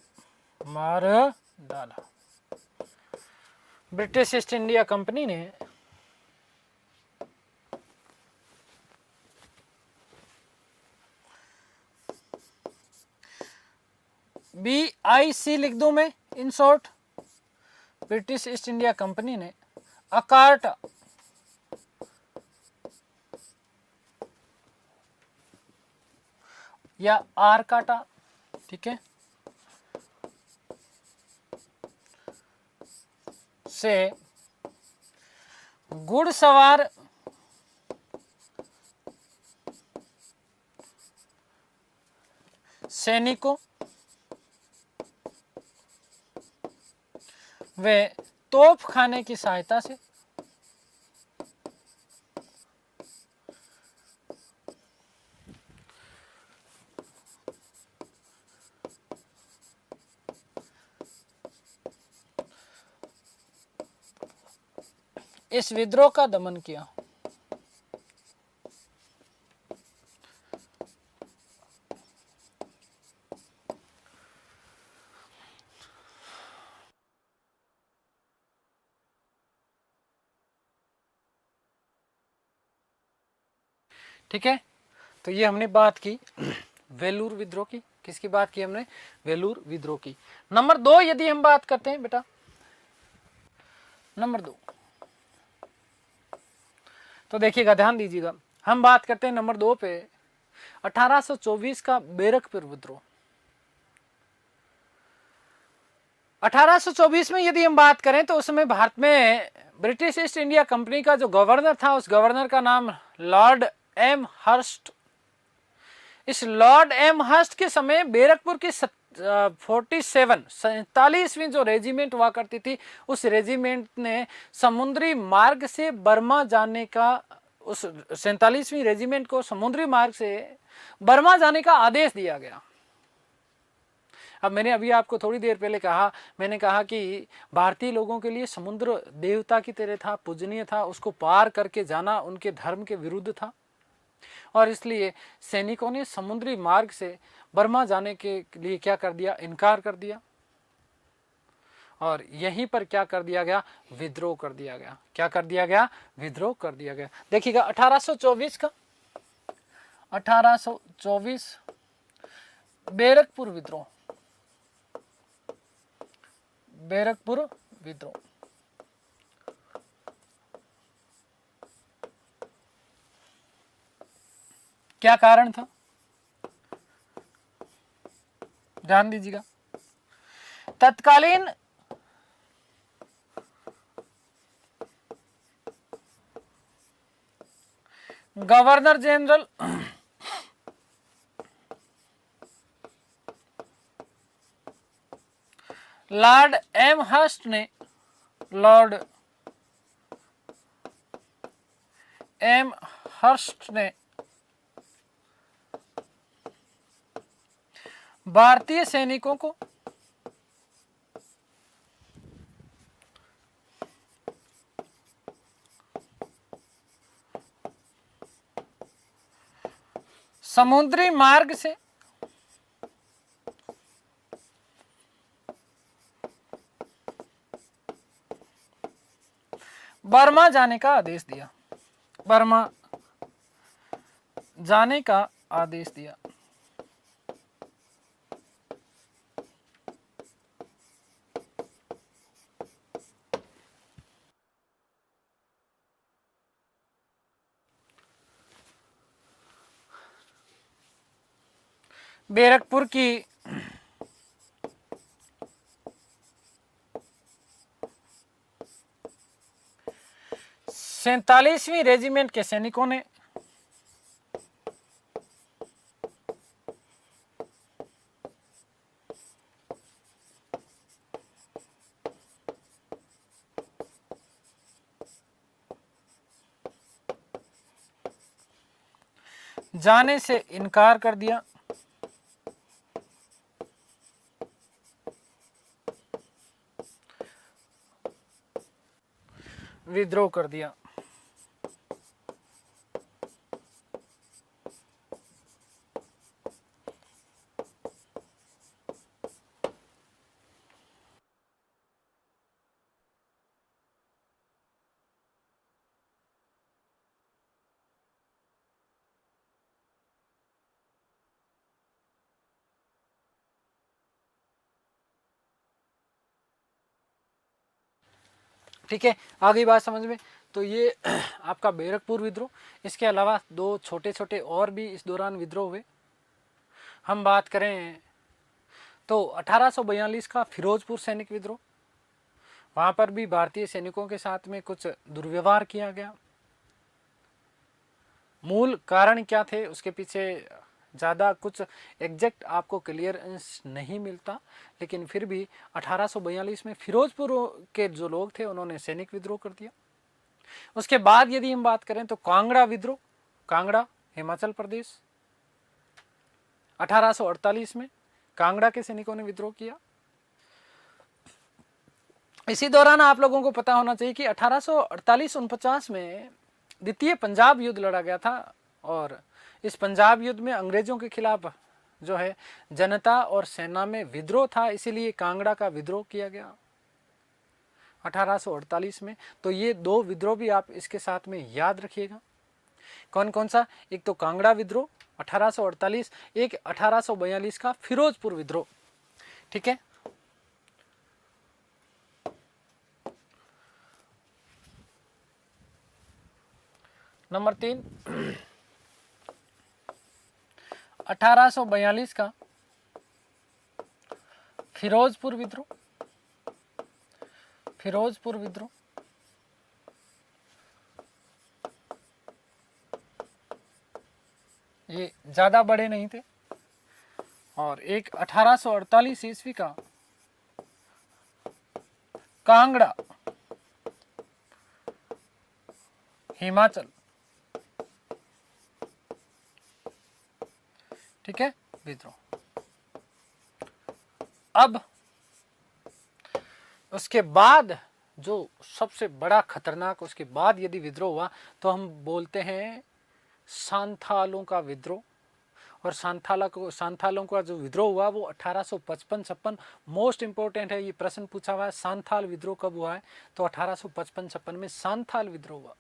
ब्रिटिश ईस्ट इंडिया कंपनी ने BIC लिख दूं मैं in short. British east India company ने अकार्टा या आरकाटा, ठीक है, से घुड़सवार सैनिकों व तोपखाने की सहायता से इस विद्रोह का दमन किया। ठीक है, तो ये हमने बात की वेलूर विद्रोह की। किसकी बात की हमने? वेलूर विद्रोह की। नंबर 2 यदि हम बात करते हैं बेटा, नंबर 2, तो देखिएगा, ध्यान दीजिएगा, हम बात करते हैं नंबर 2 पे 1824 का बैरकपुर विद्रोह। 1824 में यदि हम बात करें तो उस समय भारत में ब्रिटिश ईस्ट इंडिया कंपनी का जो गवर्नर था, उस गवर्नर का नाम लॉर्ड एम हर्स्ट। इस लॉर्ड एम हर्स्ट के समय बैरकपुर की 47वीं जो रेजिमेंट हुआ करती थी, उस रेजिमेंट ने समुद्री मार्ग से बर्मा जाने का, उस 47वीं रेजिमेंट को समुद्री मार्ग से बर्मा जाने का आदेश दिया गया। अब मैंने अभी आपको थोड़ी देर पहले कहा, मैंने कहा कि भारतीय लोगों के लिए समुद्र देवता की तरह था, पूजनीय था, उसको पार करके जाना उनके धर्म के विरुद्ध था, और इसलिए सैनिकों ने समुद्री मार्ग से बर्मा जाने के लिए क्या कर दिया? इनकार कर दिया, और यहीं पर क्या कर दिया गया? विद्रोह कर दिया गया। क्या कर दिया गया? विद्रोह कर दिया गया। देखिएगा 1824 का 1824 बैरकपुर विद्रोह, बैरकपुर विद्रोह। क्या कारण था? ध्यान दीजिएगा, तत्कालीन governor general lord Amherst ने, लॉर्ड एम हर्स्ट ने भारतीय सैनिकों को समुद्री मार्ग से बर्मा जाने का आदेश दिया। बर्मा जाने का आदेश दिया। बैरकपुर की 47वीं रेजिमेंट के सैनिकों ने जाने से इनकार कर दिया। विद्रोह कर दिया। ठीक है, आ गई बात समझ में? तो ये आपका बैरकपुर विद्रोह। इसके अलावा दो छोटे छोटे और भी इस दौरान विद्रोह हुए। हम बात करें तो 1842 का फिरोजपुर सैनिक विद्रोह, वहां पर भी भारतीय सैनिकों के साथ में कुछ दुर्व्यवहार किया गया। मूल कारण क्या थे उसके पीछे ज़्यादा कुछ एग्जैक्ट आपको क्लियरेंस नहीं मिलता, लेकिन फिर भी 1842 में फिरोजपुर के जो लोग थे उन्होंने सैनिक विद्रोह कर दिया। उसके बाद यदि हम बात करें तो कांगड़ा विद्रोह, कांगड़ा हिमाचल प्रदेश, 1848 में कांगड़ा के सैनिकों ने विद्रोह किया। इसी दौरान आप लोगों को पता होना चाहिए कि 1848-49 में द्वितीय पंजाब युद्ध लड़ा गया था, और इस पंजाब युद्ध में अंग्रेजों के खिलाफ जो है जनता और सेना में विद्रोह था, इसीलिए कांगड़ा का विद्रोह किया गया 1848 में। तो ये दो विद्रोह भी आप इसके साथ में याद रखिएगा। कौन कौन सा? एक तो कांगड़ा विद्रोह 1848, एक 1842 का फिरोजपुर विद्रोह। ठीक है, नंबर 3 1842 का फिरोजपुर विद्रोह। फिरोजपुर विद्रोह ये ज्यादा बड़े नहीं थे। और एक 1848 ईस्वी का कांगड़ा हिमाचल, ठीक है, विद्रोह। अब उसके बाद जो सबसे बड़ा खतरनाक उसके बाद यदि विद्रोह हुआ तो हम बोलते हैं सांथालों का विद्रोह। और सांथालों का जो विद्रोह हुआ वो 1855-56, मोस्ट इंपोर्टेंट है, ये प्रश्न पूछा हुआ है सांथाल विद्रोह कब हुआ है, तो 1855-56 में सांथाल विद्रोह हुआ।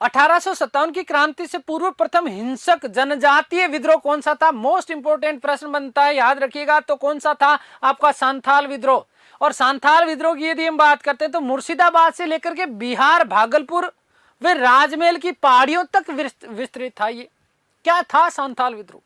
1857 की क्रांति से पूर्व प्रथम हिंसक जनजातीय विद्रोह कौन सा था? मोस्ट इंपोर्टेंट प्रश्न बनता है, याद रखिएगा। तो कौन सा था? आपका सांथाल विद्रोह। और सांथाल विद्रोह की यदि हम बात करते हैं तो मुर्शिदाबाद से लेकर के बिहार, भागलपुर वे राजमहल की पहाड़ियों तक विस्तृत था। ये क्या था सांथाल विद्रोह?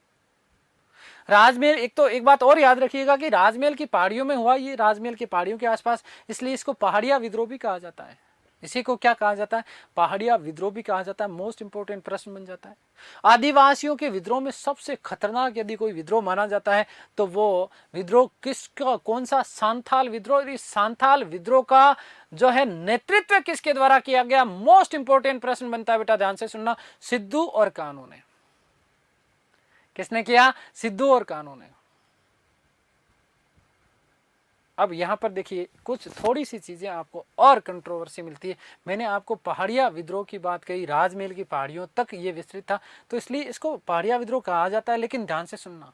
राजमहल, एक बात और याद रखिएगा कि राजमहल की पहाड़ियों में हुआ, ये राजमहल की पहाड़ियों के आसपास, इसलिए इसको पहाड़िया विद्रोह भी कहा जाता है। इसी को क्या कहा जाता है? पहाड़िया विद्रोह भी कहा जाता है। मोस्ट इंपोर्टेंट प्रश्न बन जाता है। आदिवासियों के विद्रोह में सबसे खतरनाक यदि कोई विद्रोह माना जाता है तो वो विद्रोह किसका, कौन सा? सांथाल विद्रोह। इस सांथाल विद्रोह का जो है नेतृत्व किसके द्वारा किया गया? मोस्ट इंपोर्टेंट प्रश्न बनता है बेटा, ध्यान से सुनना। सिद्धू और कान्हू ने। किसने किया? सिद्धू और कान्हू ने। अब यहां पर देखिए कुछ थोड़ी सी चीजें आपको और कंट्रोवर्सी मिलती है। मैंने आपको पहाड़िया विद्रोह की बात कही, राजमहल की पहाड़ियों तक ये विस्तृत था, तो इसलिए इसको पहाड़िया विद्रोह कहा जाता है। लेकिन ध्यान से सुनना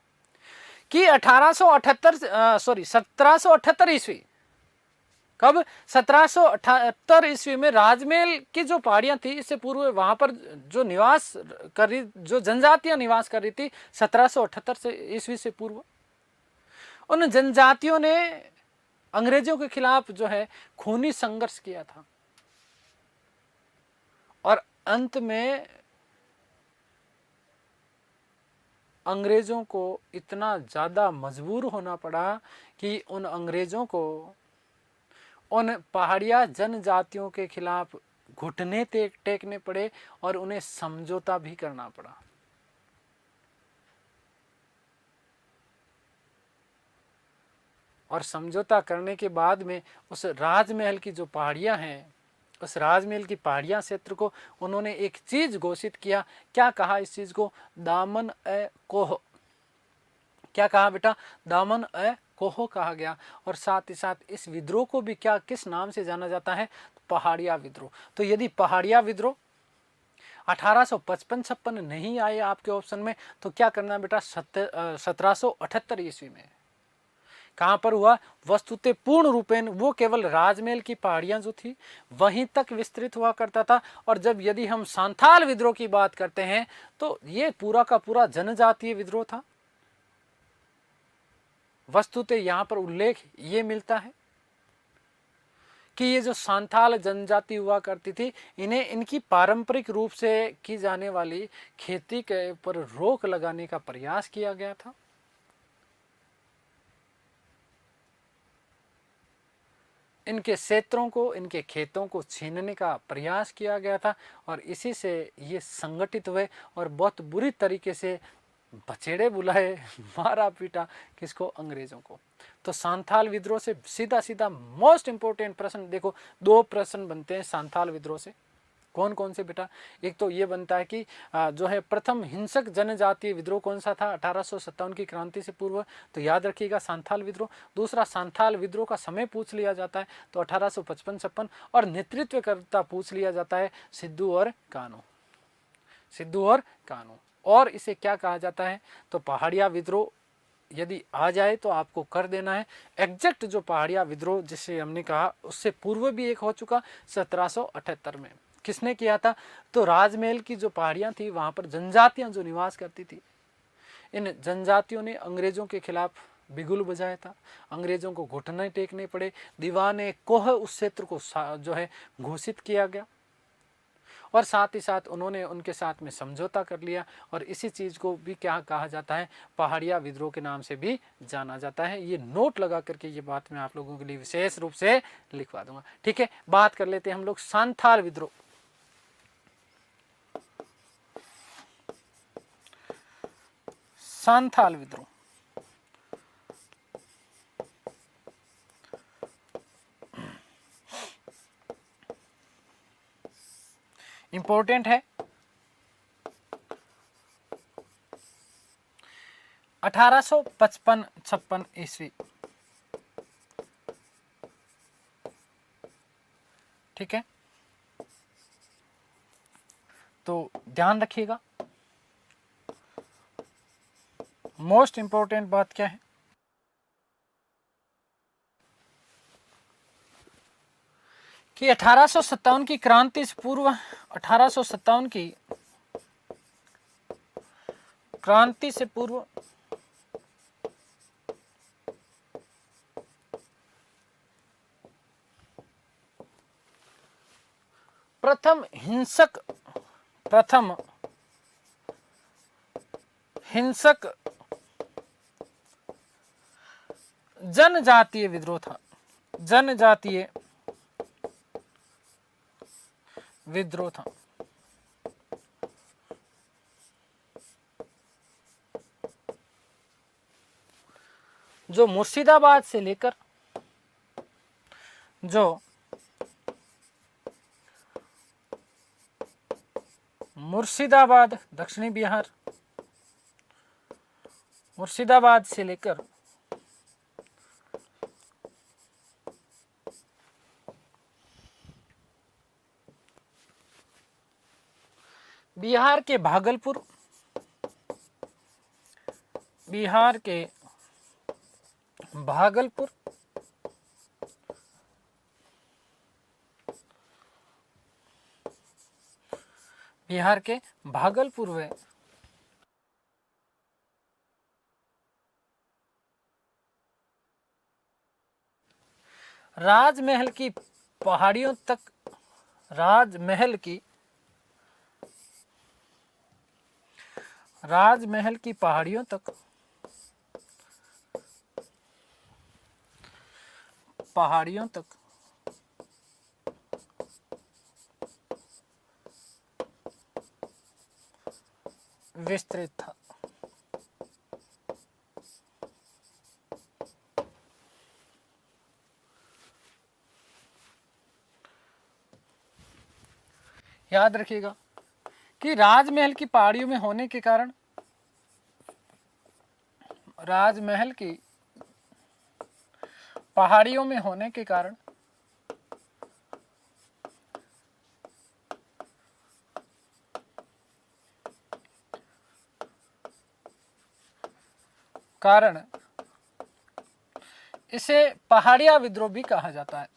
कि 1778 ईस्वी, कब? 1778 ईस्वी में राजमहल की जो पहाड़ियां थी, इससे पूर्व वहां पर जो निवास कर रही, जो जनजातियां निवास कर रही थी 1778 से ईस्वी से पूर्व, उन जनजातियों ने अंग्रेजों के खिलाफ जो है खूनी संघर्ष किया था। और अंत में अंग्रेजों को इतना ज्यादा मजबूर होना पड़ा कि उन अंग्रेजों को उन पहाड़िया जनजातियों के खिलाफ घुटने टेकने पड़े और उन्हें समझौता भी करना पड़ा। और समझौता करने के बाद में उस राजमहल की जो पहाड़ियां हैं, उस राजमहल की पहाड़ियां क्षेत्र को उन्होंने एक चीज घोषित किया। क्या कहा इस चीज को? दामन ए कोह। क्या कहा बेटा? दामन ए कोह कहा गया। और साथ ही साथ इस विद्रोह को भी क्या, किस नाम से जाना जाता है? पहाड़िया विद्रोह। तो यदि पहाड़िया विद्रोह 1855-56 नहीं आए आपके ऑप्शन में तो क्या करना है बेटा? 1778 ईस्वी में। कहां पर हुआ? वस्तुतः पूर्ण रूपेण वो केवल राजमहल की पहाड़ियां जो थी वहीं तक विस्तृत हुआ करता था। और जब यदि हम सांथाल विद्रोह की बात करते हैं तो ये पूरा का पूरा जनजातीय विद्रोह था। वस्तुतः यहां पर उल्लेख ये मिलता है कि ये जो सांथाल जनजाति हुआ करती थी, इन्हें इनकी पारंपरिक रूप से की जाने वाली खेती के ऊपर रोक लगाने का प्रयास किया गया था। इनके क्षेत्रों को, इनके खेतों को छीनने का प्रयास किया गया था और इसी से ये संगठित हुए और बहुत बुरी तरीके से बछेड़े बुलाए, मारा पीटा किसको, अंग्रेजों को। तो सांथाल विद्रोह से सीधा सीधा मोस्ट इंपोर्टेंट प्रश्न देखो, दो प्रश्न बनते हैं सांथाल विद्रोह से। कौन कौन से बेटा? एक तो ये बनता है कि जो है प्रथम हिंसक जनजातीय विद्रोह कौन सा था 1857 की क्रांति से पूर्व, तो याद रखिएगा सांथाल विद्रोह। दूसरा सांथाल विद्रोह का समय पूछ लिया जाता है तो 1855-56, और नेतृत्वकर्ता पूछ लिया जाता है सिद्धू और कान्हू, सिद्धू और कान्हू। और इसे क्या कहा जाता है? तो पहाड़िया विद्रोह यदि आ जाए तो आपको कर देना है एग्जैक्ट। जो पहाड़िया विद्रोह जिसे हमने कहा उससे पूर्व भी एक हो चुका 1778 में। किसने किया था? तो राजमहल की जो पहाड़ियां थी वहां पर जनजातियां जो निवास करती थी, इन जनजातियों ने अंग्रेजों के खिलाफ बिगुल बजाया था, अंग्रेजों को घुटने टेकने पड़े, दीवाने कोह उस क्षेत्र को जो है घोषित किया गया और साथ ही साथ उन्होंने उनके साथ में समझौता कर लिया और इसी चीज को भी क्या कहा जाता है? पहाड़िया विद्रोह के नाम से भी जाना जाता है। ये नोट लगा करके ये बात मैं आप लोगों के लिए विशेष रूप से लिखवा दूंगा। ठीक है, बात कर लेते हैं हम लोग सांथाल विद्रोह। सांथाल विद्रोह इंपॉर्टेंट है। 1855-56 ईस्वी। ठीक है, तो ध्यान रखिएगा मोस्ट इंपॉर्टेंट बात क्या है कि 1857 की क्रांति से पूर्व, 1857 की क्रांति से पूर्व प्रथम हिंसक जनजातीय विद्रोह था, जनजातीय विद्रोह था। जो मुर्शिदाबाद से लेकर, जो मुर्शिदाबाद दक्षिणी बिहार, मुर्शिदाबाद से लेकर बिहार के भागलपुर, बिहार के भागलपुर, बिहार के भागलपुर में राजमहल की पहाड़ियों तक, राजमहल की पहाड़ियों तक, पहाड़ियों तक विस्तृत था। याद रखिएगा कि राजमहल की पहाड़ियों में होने के कारण, राजमहल की पहाड़ियों में होने के कारण इसे पहाड़िया विद्रोह भी कहा जाता है।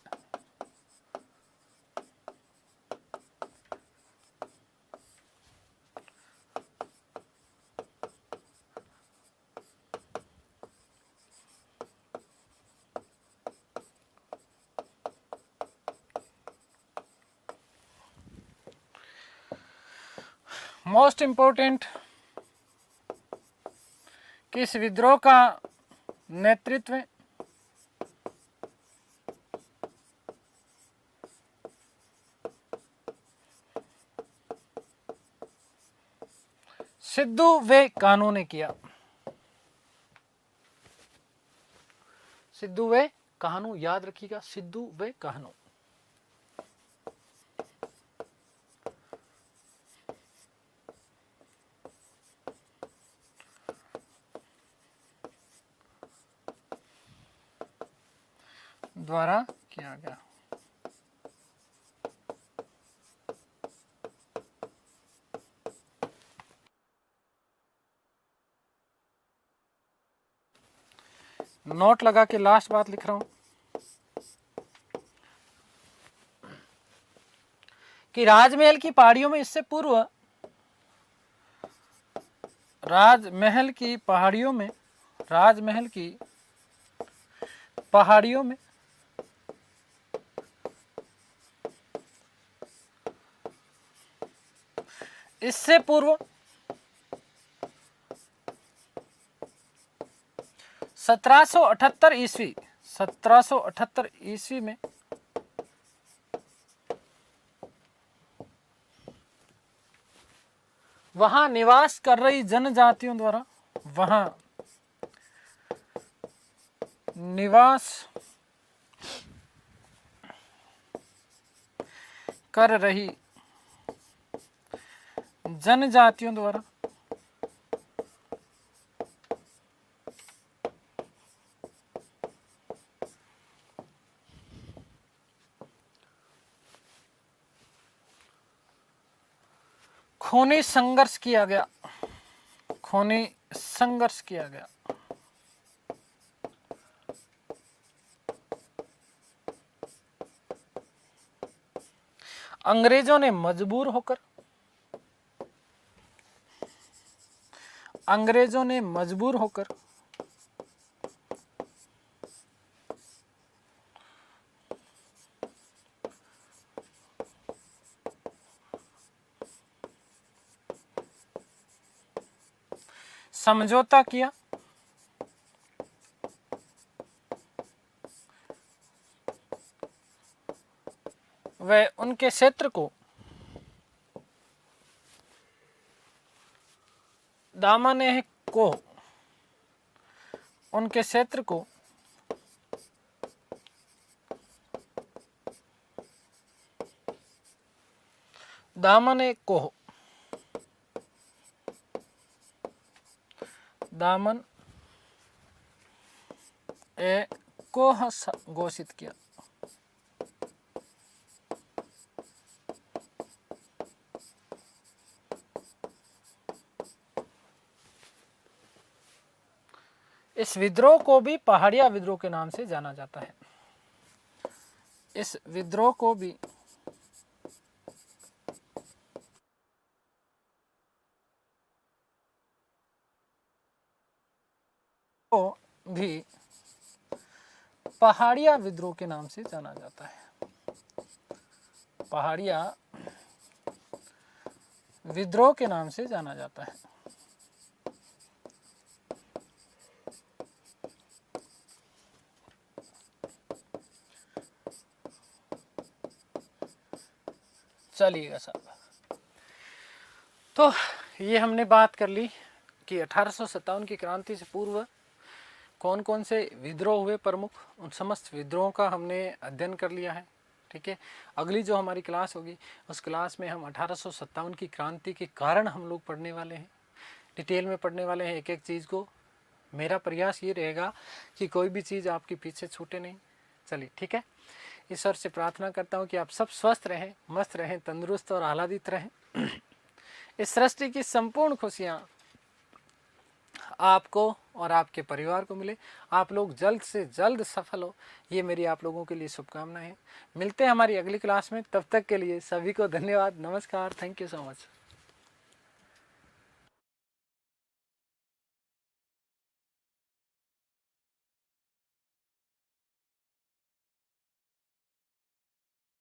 मोस्ट इंपोर्टेंट कि इस विद्रोह का नेतृत्व सिद्धू व कान्हू ने किया। सिद्धू व कान्हू, याद रखिएगा, सिद्धू व कान्हू। द्वारा किया गया। नोट लगा के लास्ट बात लिख रहा हूं कि राजमहल की पहाड़ियों में, इससे पूर्व राजमहल की पहाड़ियों में, राजमहल की पहाड़ियों में इससे पूर्व 1778 ईस्वी, 1778 ईस्वी में वहां निवास कर रही जनजातियों द्वारा, वहां निवास कर रही जनजातियों द्वारा खूनी संघर्ष किया गया, खूनी संघर्ष किया गया। अंग्रेजों ने मजबूर होकर, अंग्रेजों ने मजबूर होकर समझौता किया, वह उनके क्षेत्र को दामन को, उनके क्षेत्र को दामन को, दामन ए कोह घोषित किया। इस विद्रोह को भी पहाड़िया विद्रोह के नाम से जाना जाता है। इस विद्रोह को भी पहाड़िया विद्रोह के नाम से जाना जाता है। पहाड़िया विद्रोह के नाम से जाना जाता है। चलिएगा साहब, तो ये हमने बात कर ली कि 1857 की क्रांति से पूर्व कौन कौन से विद्रोह हुए प्रमुख, उन समस्त विद्रोहों का हमने अध्ययन कर लिया है। ठीक है, अगली जो हमारी क्लास होगी उस क्लास में हम 1857 की क्रांति के कारण हम लोग पढ़ने वाले हैं, डिटेल में पढ़ने वाले हैं एक एक चीज़ को। मेरा प्रयास ये रहेगा कि कोई भी चीज़ आपके पीछे छूटे नहीं। चलिए ठीक है, ईश्वर से प्रार्थना करता हूँ कि आप सब स्वस्थ रहें, मस्त रहें, तंदुरुस्त और आह्लादित रहें। इस सृष्टि की संपूर्ण खुशियाँ आपको और आपके परिवार को मिले, आप लोग जल्द से जल्द सफल हो, ये मेरी आप लोगों के लिए शुभकामनाएं हैं। मिलते हैं हमारी अगली क्लास में, तब तक के लिए सभी को धन्यवाद, नमस्कार, थैंक यू सो मच।